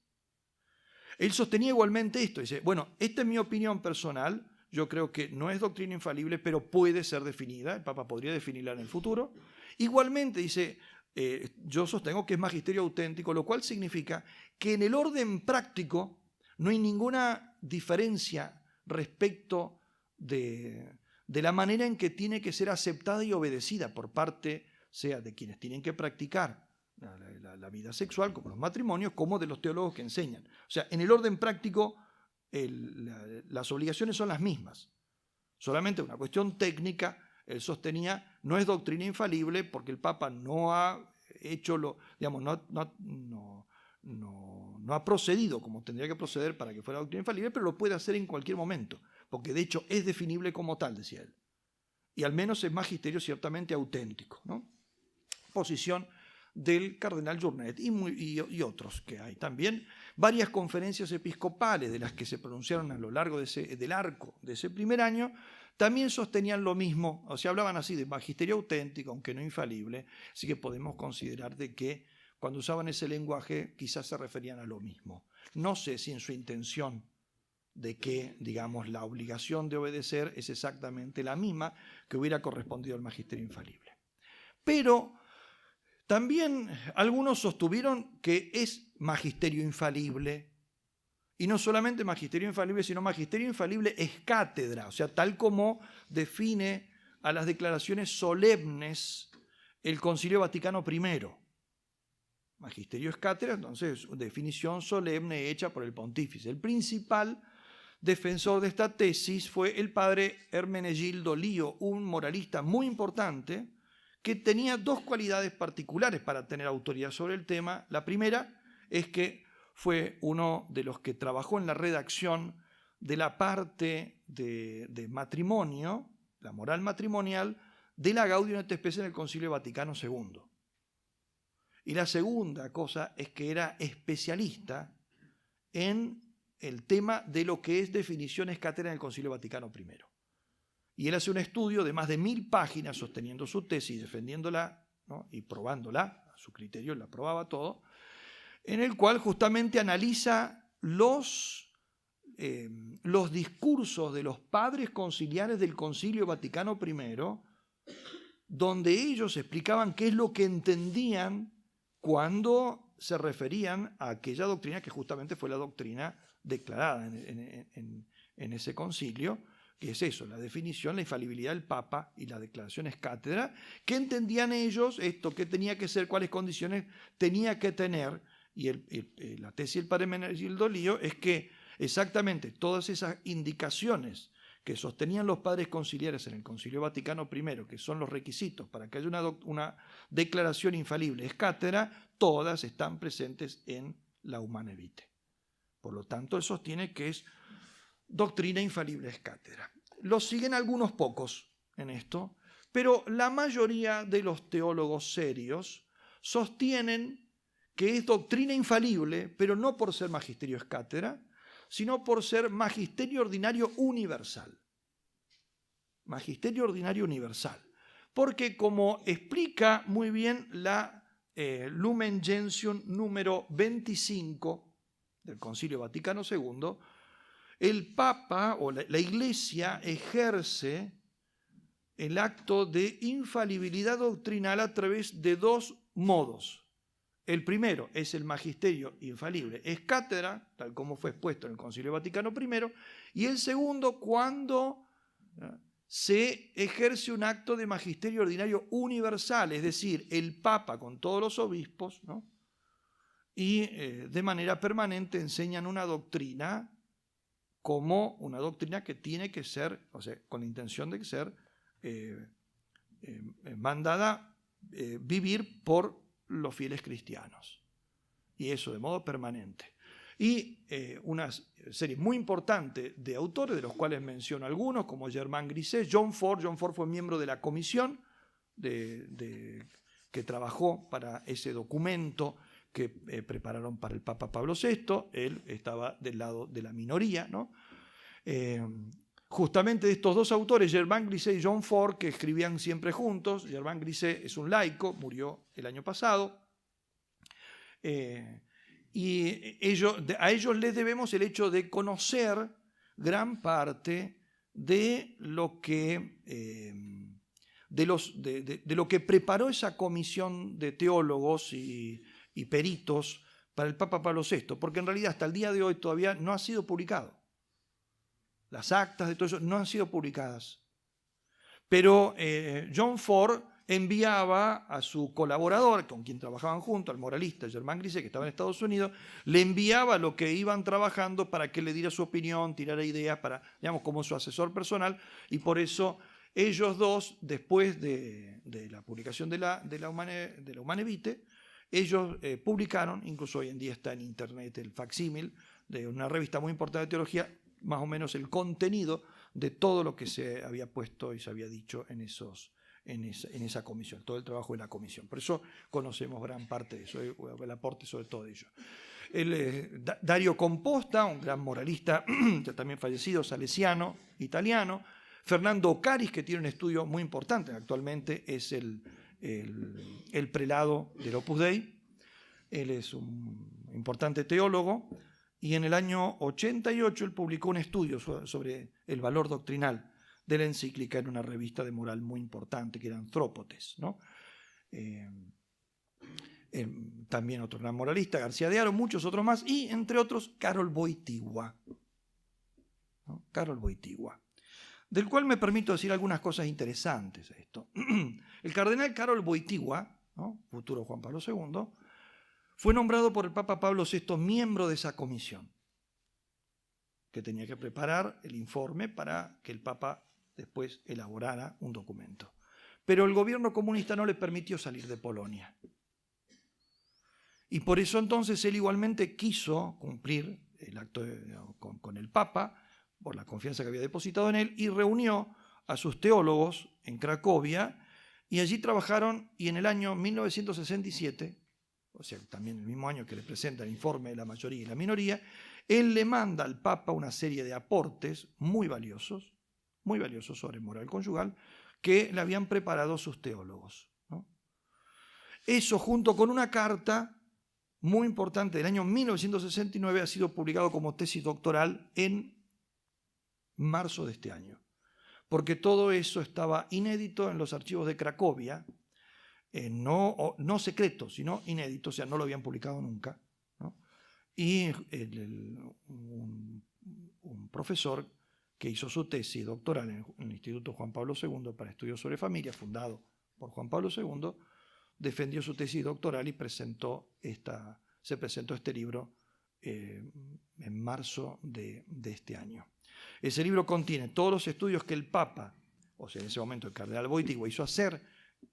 A: Él sostenía igualmente esto, dice, bueno, esta es mi opinión personal, yo creo que no es doctrina infalible, pero puede ser definida, el Papa podría definirla en el futuro. Igualmente, dice, yo sostengo que es magisterio auténtico, lo cual significa que en el orden práctico no hay ninguna diferencia respecto de la manera en que tiene que ser aceptada y obedecida por parte, sea de quienes tienen que practicar la vida sexual, como los matrimonios, como de los teólogos que enseñan. O sea, en el orden práctico las obligaciones son las mismas. Solamente una cuestión técnica, él sostenía, no es doctrina infalible porque el Papa no ha hecho digamos, no ha procedido como tendría que proceder para que fuera doctrina infalible, pero lo puede hacer en cualquier momento, porque de hecho es definible como tal, decía él. Y al menos es magisterio ciertamente auténtico, ¿no? Posición del cardenal Journet y otros que hay. También varias conferencias episcopales de las que se pronunciaron a lo largo del arco de ese primer año también sostenían lo mismo, o sea, hablaban así de magisterio auténtico, aunque no infalible, así que podemos considerar de que cuando usaban ese lenguaje quizás se referían a lo mismo. No sé si en su intención de que, digamos, la obligación de obedecer es exactamente la misma que hubiera correspondido al magisterio infalible. Pero también algunos sostuvieron que es magisterio infalible, y no solamente magisterio infalible, sino magisterio infalible es cátedra, o sea, tal como define a las declaraciones solemnes el Concilio Vaticano I. Magisterio es cátedra, entonces, definición solemne hecha por el pontífice. El principal defensor de esta tesis fue el padre Hermenegildo Lío, un moralista muy importante que tenía dos cualidades particulares para tener autoridad sobre el tema. La primera es que fue uno de los que trabajó en la redacción de la parte de matrimonio, la moral matrimonial, de la Gaudium et Spes en el Concilio Vaticano II. Y la segunda cosa es que era especialista en el tema de lo que es definiciones cátedra en el Concilio Vaticano I. Y él hace un estudio de más de 1000 páginas sosteniendo su tesis, defendiéndola, ¿no? Y probándola, a su criterio la probaba todo, en el cual justamente analiza los discursos de los padres conciliares del Concilio Vaticano I, donde ellos explicaban qué es lo que entendían cuando se referían a aquella doctrina que justamente fue la doctrina declarada en ese concilio, que es eso, la definición, la infalibilidad del Papa y las declaraciones cátedra, que entendían ellos esto, qué tenía que ser, cuáles condiciones tenía que tener. Y la tesis del padre Hermenegildo Lío es que exactamente todas esas indicaciones que sostenían los padres conciliares en el Concilio Vaticano I, que son los requisitos para que haya una declaración infalible es cátedra, todas están presentes en la Humanae Vitae. Por lo tanto, él sostiene que es doctrina infalible es cátedra. Los siguen algunos pocos en esto, pero la mayoría de los teólogos serios sostienen que es doctrina infalible, pero no por ser magisterio es cátedra, sino por ser magisterio ordinario universal. Magisterio ordinario universal. Porque como explica muy bien la Lumen Gentium número 25 del Concilio Vaticano II, el Papa o la Iglesia ejerce el acto de infalibilidad doctrinal a través de dos modos. El primero es el magisterio infalible, es cátedra, tal como fue expuesto en el Concilio Vaticano I, y el segundo cuando se ejerce un acto de magisterio ordinario universal, es decir, el Papa con todos los obispos, ¿no? Y de manera permanente enseñan una doctrina como una doctrina que tiene que ser, o sea, con la intención de ser mandada vivir por los fieles cristianos. Y eso de modo permanente. Y una serie muy importante de autores, de los cuales menciono algunos, como Germain Grisset, John Ford. John Ford fue miembro de la comisión que trabajó para ese documento que prepararon para el Papa Pablo VI. Él estaba del lado de la minoría, ¿no? Justamente de estos dos autores, Germain Grisset y John Ford, que escribían siempre juntos. Germain Grisset es un laico, murió el año pasado. Y a ellos les debemos el hecho de conocer gran parte de lo que, de lo que preparó esa comisión de teólogos y peritos para el Papa Pablo VI, porque en realidad hasta el día de hoy todavía no ha sido publicado. Las actas de todo eso no han sido publicadas. Pero John Ford enviaba a su colaborador, con quien trabajaban juntos, al moralista Germain Grisset, que estaba en Estados Unidos, le enviaba lo que iban trabajando para que le diera su opinión, tirara ideas, para, digamos, como su asesor personal, y por eso ellos dos, después de la publicación de la Humane Vitae, ellos publicaron, incluso hoy en día está en internet el facsímil de una revista muy importante de teología, más o menos el contenido de todo lo que se había puesto y se había dicho en esa comisión, todo el trabajo de la comisión. Por eso conocemos gran parte de eso, el aporte sobre todo de ello. Dario Composta, un gran moralista, también fallecido, salesiano, italiano. Fernando Caris, que tiene un estudio muy importante, actualmente es el prelado del Opus Dei. Él es un importante teólogo. Y en el año 88 él publicó un estudio sobre el valor doctrinal de la encíclica en una revista de moral muy importante, que era Anthropotes, ¿no? También otro gran moralista, García de Haro, muchos otros más, y entre otros Karol Wojtyła, ¿no? Karol Wojtyła, del cual me permito decir algunas cosas interesantes a esto. El cardenal Karol Wojtyła, ¿no? Futuro Juan Pablo II, fue nombrado por el Papa Pablo VI miembro de esa comisión, que tenía que preparar el informe para que el Papa después elaborara un documento. Pero el gobierno comunista no le permitió salir de Polonia. Y por eso entonces él igualmente quiso cumplir el acto con el Papa, por la confianza que había depositado en él, y reunió a sus teólogos en Cracovia, y allí trabajaron, y en el año 1967, o sea, también el mismo año que le presenta el informe de la mayoría y la minoría, él le manda al Papa una serie de aportes muy valiosos sobre moral conyugal, que le habían preparado sus teólogos, ¿no? Eso, junto con una carta muy importante del año 1969, ha sido publicado como tesis doctoral en marzo de este año, porque todo eso estaba inédito en los archivos de Cracovia, no secreto, sino inédito, o sea, no lo habían publicado nunca, ¿no? Y un profesor que hizo su tesis doctoral en el Instituto Juan Pablo II para Estudios sobre Familia, fundado por Juan Pablo II, defendió su tesis doctoral y se presentó este libro en marzo de este año. Ese libro contiene todos los estudios que el Papa, o sea, en ese momento el cardenal Wojtyła, hizo hacer,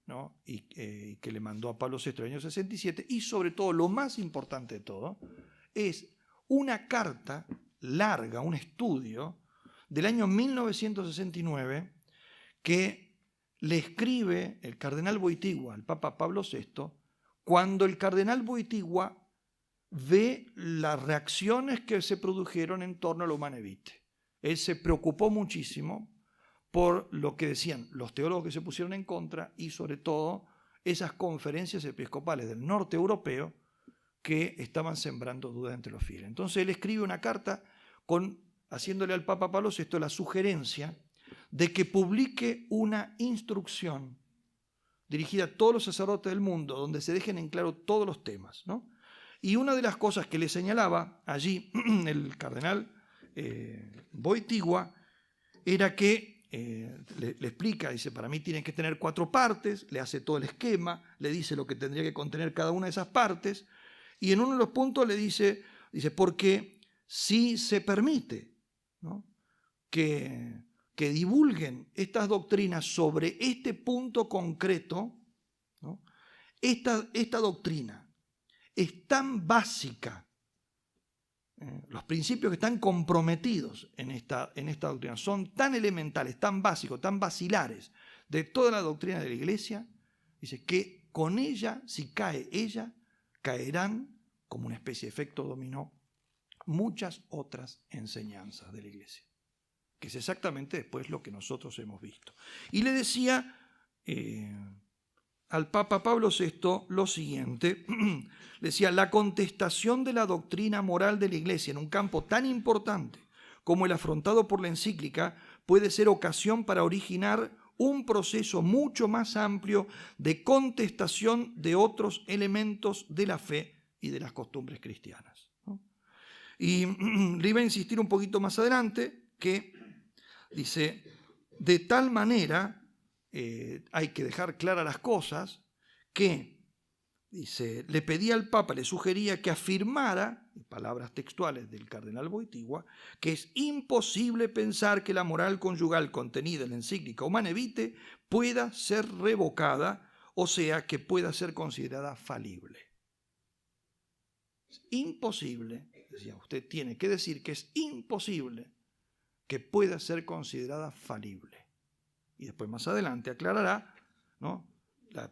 A: ¿no? Y que le mandó a Pablo VI en el año 67, y sobre todo, lo más importante de todo, es una carta larga, un estudio del año 1969 que le escribe el cardenal Wojtyła al Papa Pablo VI, cuando el cardenal Wojtyła ve las reacciones que se produjeron en torno a la Humanae Vitae. Él se preocupó muchísimo por lo que decían los teólogos que se pusieron en contra y sobre todo esas conferencias episcopales del norte europeo que estaban sembrando dudas entre los fieles. Entonces él escribe una carta haciéndole al Papa Pablo VI la sugerencia de que publique una instrucción dirigida a todos los sacerdotes del mundo, donde se dejen en claro todos los temas, ¿no? Y una de las cosas que le señalaba allí el cardenal Wojtyła era que le explica, dice, para mí tienen que tener 4 partes, le hace todo el esquema, le dice lo que tendría que contener cada una de esas partes, y en uno de los puntos le dice porque si se permite, ¿no?, que divulguen estas doctrinas sobre este punto concreto, ¿no?, esta doctrina es tan básica, los principios que están comprometidos en esta doctrina son tan elementales, tan básicos, tan basilares de toda la doctrina de la Iglesia, dice que con ella, si cae ella, caerán como una especie de efecto dominó muchas otras enseñanzas de la Iglesia, que es exactamente después lo que nosotros hemos visto. Y le decía al Papa Pablo VI lo siguiente, le decía: la contestación de la doctrina moral de la Iglesia en un campo tan importante como el afrontado por la encíclica puede ser ocasión para originar un proceso mucho más amplio de contestación de otros elementos de la fe y de las costumbres cristianas, ¿no? Y le iba a insistir un poquito más adelante que dice, de tal manera hay que dejar claras las cosas que, dice, le pedía al Papa, le sugería que afirmara, palabras textuales del cardenal Wojtyła, que es imposible pensar que la moral conyugal contenida en la encíclica Humanae Vitae pueda ser revocada, o sea, que pueda ser considerada falible. Es imposible, decía, usted tiene que decir que es imposible que pueda ser considerada falible. Y después más adelante aclarará, ¿no?,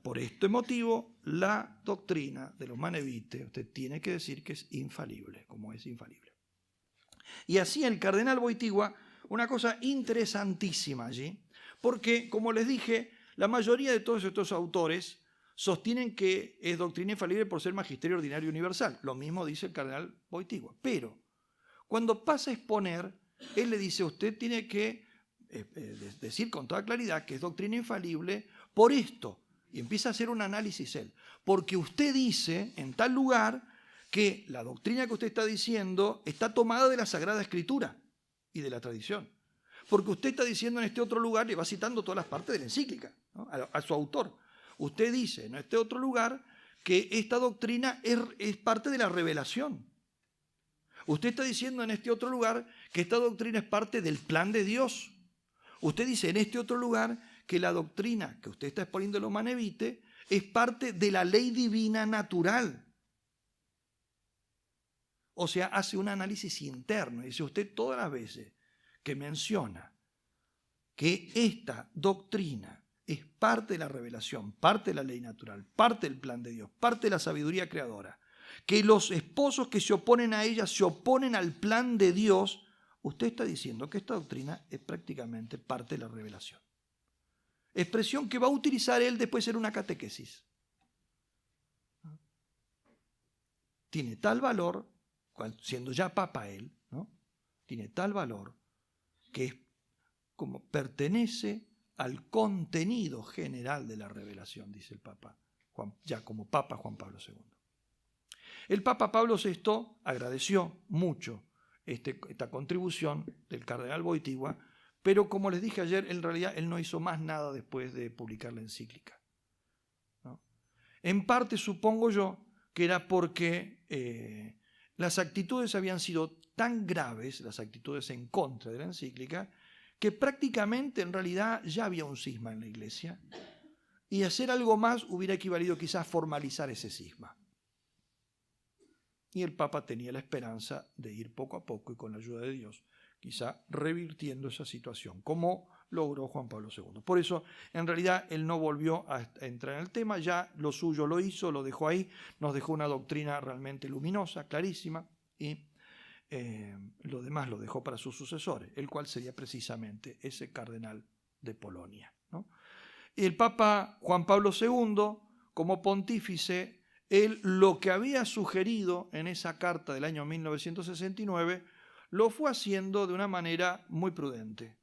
A: por este motivo, la doctrina de los Humanae Vitae, usted tiene que decir que es infalible, como es infalible. Y así el cardenal Wojtyła, una cosa interesantísima allí, porque, como les dije, la mayoría de todos estos autores sostienen que es doctrina infalible por ser magisterio ordinario universal. Lo mismo dice el cardenal Wojtyła. Pero, cuando pasa a exponer, él le dice, usted tiene que decir con toda claridad que es doctrina infalible por esto. Y empieza a hacer un análisis él. Porque usted dice en tal lugar que la doctrina que usted está diciendo está tomada de la Sagrada Escritura y de la tradición. Porque usted está diciendo en este otro lugar, le va citando todas las partes de la encíclica, ¿no?, a su autor. Usted dice en este otro lugar que esta doctrina es parte de la revelación. Usted está diciendo en este otro lugar que esta doctrina es parte del plan de Dios. Usted dice en este otro lugar que la doctrina que usted está exponiendo en los Humanae Vitae es parte de la ley divina natural. O sea, hace un análisis interno. Y dice usted todas las veces que menciona que esta doctrina es parte de la revelación, parte de la ley natural, parte del plan de Dios, parte de la sabiduría creadora, que los esposos que se oponen a ella se oponen al plan de Dios, usted está diciendo que esta doctrina es prácticamente parte de la revelación. Expresión que va a utilizar él después en una catequesis. Tiene tal valor, siendo ya papa él, ¿no?, tiene tal valor que es como pertenece al contenido general de la revelación, dice el Papa, ya como Papa Juan Pablo II. El Papa Pablo VI agradeció mucho esta contribución del cardenal Wojtyła, pero como les dije ayer, en realidad él no hizo más nada después de publicar la encíclica, ¿no? En parte supongo yo que era porque las actitudes habían sido tan graves, las actitudes en contra de la encíclica, que prácticamente en realidad ya había un cisma en la Iglesia y hacer algo más hubiera equivalido quizás a formalizar ese cisma. Y el Papa tenía la esperanza de ir poco a poco y con la ayuda de Dios quizá revirtiendo esa situación, como logró Juan Pablo II. Por eso, en realidad, él no volvió a entrar en el tema, ya lo suyo lo hizo, lo dejó ahí, nos dejó una doctrina realmente luminosa, clarísima, y lo demás lo dejó para sus sucesores, el cual sería precisamente ese cardenal de Polonia, ¿no? El Papa Juan Pablo II, como pontífice, él lo que había sugerido en esa carta del año 1969, lo fue haciendo de una manera muy prudente,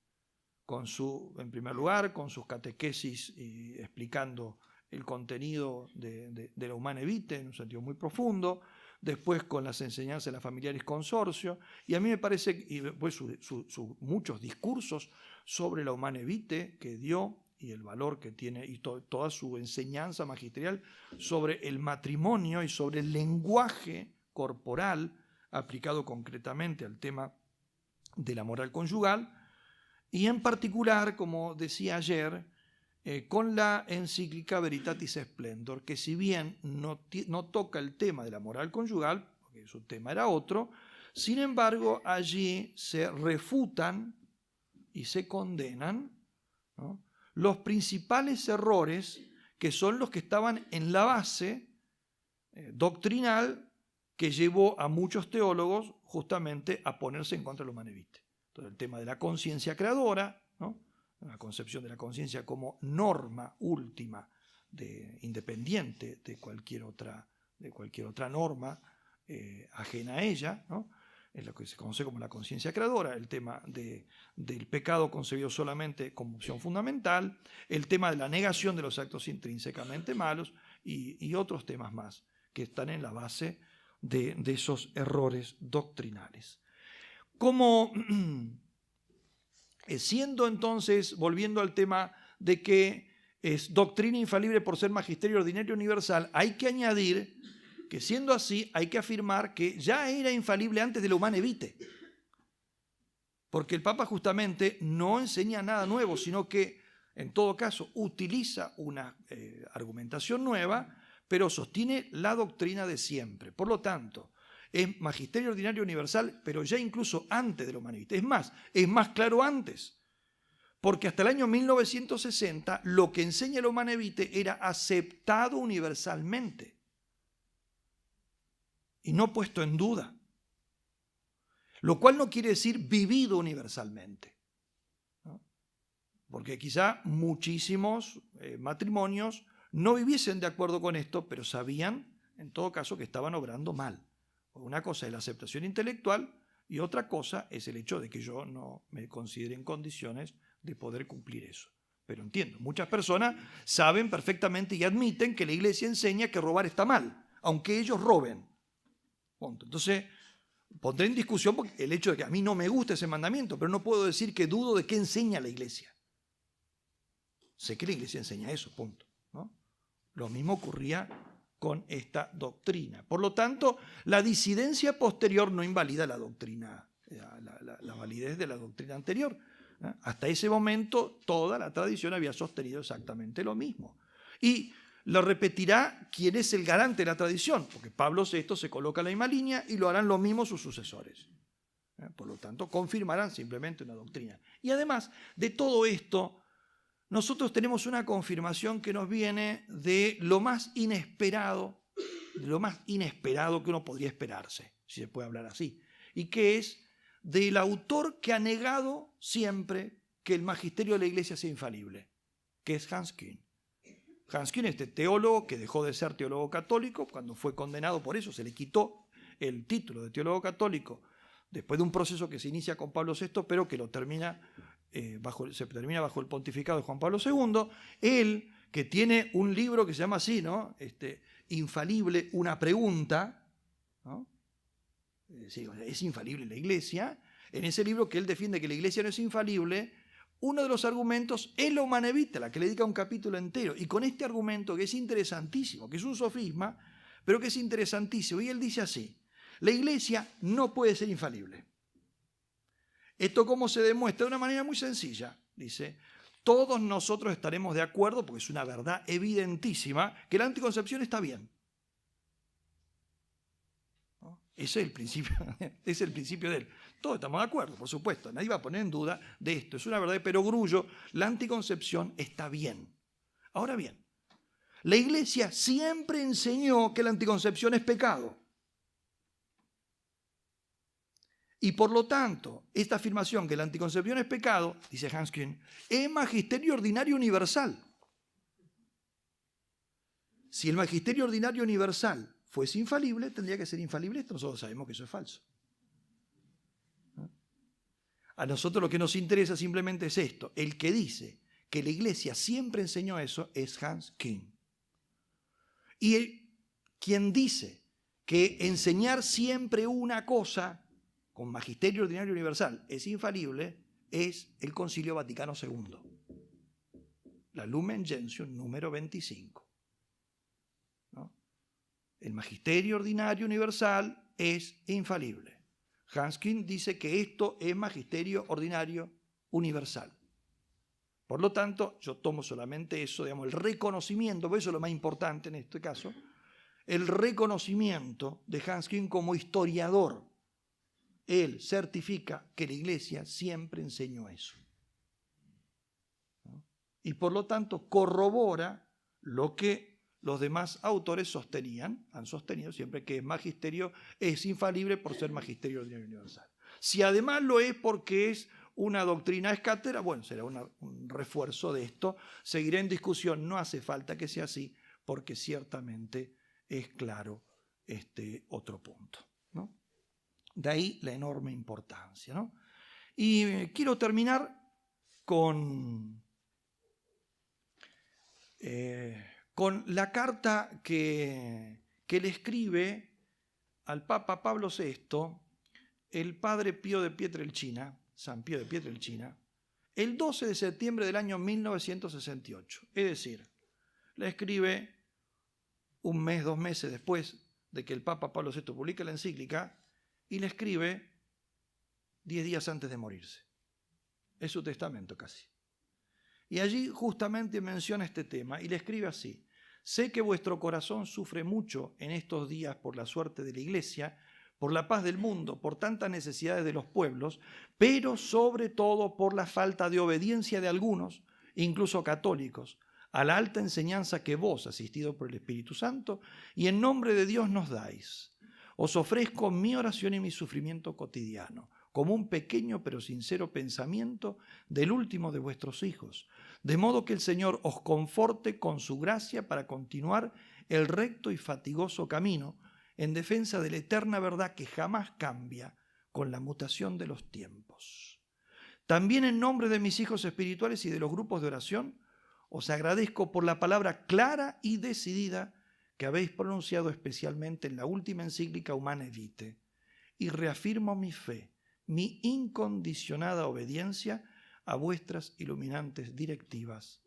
A: en primer lugar, con sus catequesis explicando el contenido de la Humanae Vitae en un sentido muy profundo, después con las enseñanzas de la Familiaris Consortio, y a mí me parece, y después muchos discursos sobre la Humanae Vitae que dio y el valor que tiene, y toda su enseñanza magisterial sobre el matrimonio y sobre el lenguaje corporal aplicado concretamente al tema de la moral conyugal, y en particular, como decía ayer, con la encíclica Veritatis Splendor, que si bien no toca el tema de la moral conyugal, porque su tema era otro, sin embargo allí se refutan y se condenan, ¿no?, los principales errores que son los que estaban en la base doctrinal que llevó a muchos teólogos justamente a ponerse en contra de la Humanae Vitae. Entonces, el tema de la conciencia creadora, ¿no?, la concepción de la conciencia como norma última independiente de cualquier otra norma ajena a ella, ¿no?, es lo que se conoce como la conciencia creadora, el tema del pecado concebido solamente como opción fundamental, el tema de la negación de los actos intrínsecamente malos y otros temas más que están en la base de esos errores doctrinales. Como siendo entonces, volviendo al tema de que es doctrina infalible por ser magisterio ordinario universal, hay que añadir que siendo así hay que afirmar que ya era infalible antes de la Humanae Vitae, porque el Papa justamente no enseña nada nuevo, sino que en todo caso utiliza una argumentación nueva, pero sostiene la doctrina de siempre. Por lo tanto, es magisterio ordinario universal, pero ya incluso antes de la Humanae Vitae. Es más claro antes, porque hasta el año 1960 lo que enseña la Humanae Vitae era aceptado universalmente y no puesto en duda, lo cual no quiere decir vivido universalmente, ¿no?, porque quizá muchísimos matrimonios no viviesen de acuerdo con esto, pero sabían en todo caso que estaban obrando mal. Una cosa es la aceptación intelectual y otra cosa es el hecho de que yo no me considere en condiciones de poder cumplir eso. Pero entiendo, muchas personas saben perfectamente y admiten que la Iglesia enseña que robar está mal, aunque ellos roben. Entonces, pondré en discusión el hecho de que a mí no me gusta ese mandamiento, pero no puedo decir que dudo de qué enseña la Iglesia. Sé que la Iglesia enseña eso, punto, ¿no? Lo mismo ocurría con esta doctrina. Por lo tanto, la disidencia posterior no invalida la doctrina, la validez de la doctrina anterior. Hasta ese momento, toda la tradición había sostenido exactamente lo mismo. Y lo repetirá quien es el garante de la tradición, porque Pablo VI se coloca en la misma línea y lo harán lo mismo sus sucesores. Por lo tanto, confirmarán simplemente una doctrina. Y además de todo esto, nosotros tenemos una confirmación que nos viene de lo más inesperado que uno podría esperarse, si se puede hablar así, y que es del autor que ha negado siempre que el magisterio de la Iglesia sea infalible, que es Hans Kühn. Hans Kühn, este teólogo que dejó de ser teólogo católico, cuando fue condenado por eso, se le quitó el título de teólogo católico, después de un proceso que se inicia con Pablo VI, pero que se termina bajo el pontificado de Juan Pablo II. Él, que tiene un libro que se llama así, ¿no?, Infalible, una pregunta, ¿no?, es infalible la Iglesia. En ese libro que él defiende que la Iglesia no es infalible, uno de los argumentos es la Humanae Vitae, la que le dedica un capítulo entero. Y con este argumento que es interesantísimo, que es un sofisma, pero que es interesantísimo, y él dice así: la Iglesia no puede ser infalible. ¿Esto cómo se demuestra? De una manera muy sencilla. Dice, todos nosotros estaremos de acuerdo, porque es una verdad evidentísima, que la anticoncepción está bien. ¿No? Ese es el principio de él. Todos estamos de acuerdo, por supuesto. Nadie va a poner en duda de esto. Es una verdad de perogrullo. La anticoncepción está bien. Ahora bien, la Iglesia siempre enseñó que la anticoncepción es pecado. Y por lo tanto, esta afirmación que la anticoncepción es pecado, dice Hans Küng, es magisterio ordinario universal. Si el magisterio ordinario universal fuese infalible, tendría que ser infalible esto. Nosotros sabemos que eso es falso. A nosotros lo que nos interesa simplemente es esto. El que dice que la Iglesia siempre enseñó eso es Hans Küng. Y quien dice que enseñar siempre una cosa con magisterio ordinario universal es infalible es el Concilio Vaticano II. La Lumen Gentium número 25. ¿No? El magisterio ordinario universal es infalible. Hans Küng dice que esto es magisterio ordinario universal. Por lo tanto, yo tomo solamente eso, digamos, el reconocimiento, por eso es lo más importante en este caso, el reconocimiento de Hans Küng como historiador. Él certifica que la Iglesia siempre enseñó eso. ¿No? Y por lo tanto corrobora lo que los demás autores sostenían, han sostenido siempre que el magisterio es infalible por ser magisterio ordinario universal. Si además lo es porque es una doctrina escátera, bueno, será un refuerzo de esto. Seguirá en discusión, no hace falta que sea así, porque ciertamente es claro este otro punto, ¿no? De ahí la enorme importancia, ¿no? Y quiero terminar con la carta que le escribe al Papa Pablo VI el padre Pío de Pietrelcina, San Pío de Pietrelcina, el 12 de septiembre del año 1968. Es decir, le escribe un mes, 2 meses después de que el Papa Pablo VI publica la encíclica, y le escribe 10 días antes de morirse. Es su testamento casi. Y allí justamente menciona este tema y le escribe así: sé que vuestro corazón sufre mucho en estos días por la suerte de la Iglesia, por la paz del mundo, por tantas necesidades de los pueblos, pero sobre todo por la falta de obediencia de algunos, incluso católicos, a la alta enseñanza que vos, asistido por el Espíritu Santo, y en nombre de Dios nos dais. Os ofrezco mi oración y mi sufrimiento cotidiano, como un pequeño pero sincero pensamiento del último de vuestros hijos, de modo que el Señor os conforte con su gracia para continuar el recto y fatigoso camino en defensa de la eterna verdad que jamás cambia con la mutación de los tiempos. También en nombre de mis hijos espirituales y de los grupos de oración, os agradezco por la palabra clara y decidida que habéis pronunciado especialmente en la última encíclica Humanae Vitae, y reafirmo mi fe, mi incondicionada obediencia a vuestras iluminantes directivas,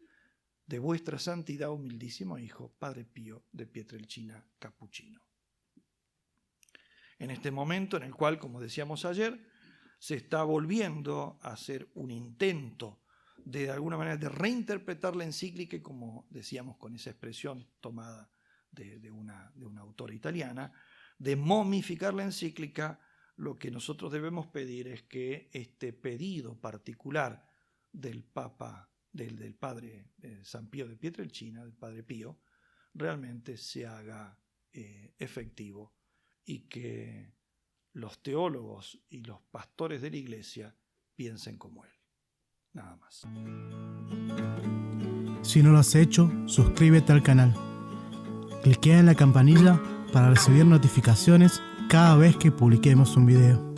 A: de vuestra santidad humildísimo Hijo, Padre Pío de Pietrelcina, capuchino. En este momento en el cual, como decíamos ayer, se está volviendo a hacer un intento de alguna manera de reinterpretar la encíclica, como decíamos con esa expresión tomada de una autora italiana, de momificar la encíclica, lo que nosotros debemos pedir es que este pedido particular del Papa, del Padre San Pío de Pietrelcina, del Padre Pío, realmente se haga efectivo y que los teólogos y los pastores de la Iglesia piensen como él. Nada más.
B: Si no lo has hecho, suscríbete al canal. Cliquea en la campanilla para recibir notificaciones cada vez que publiquemos un video.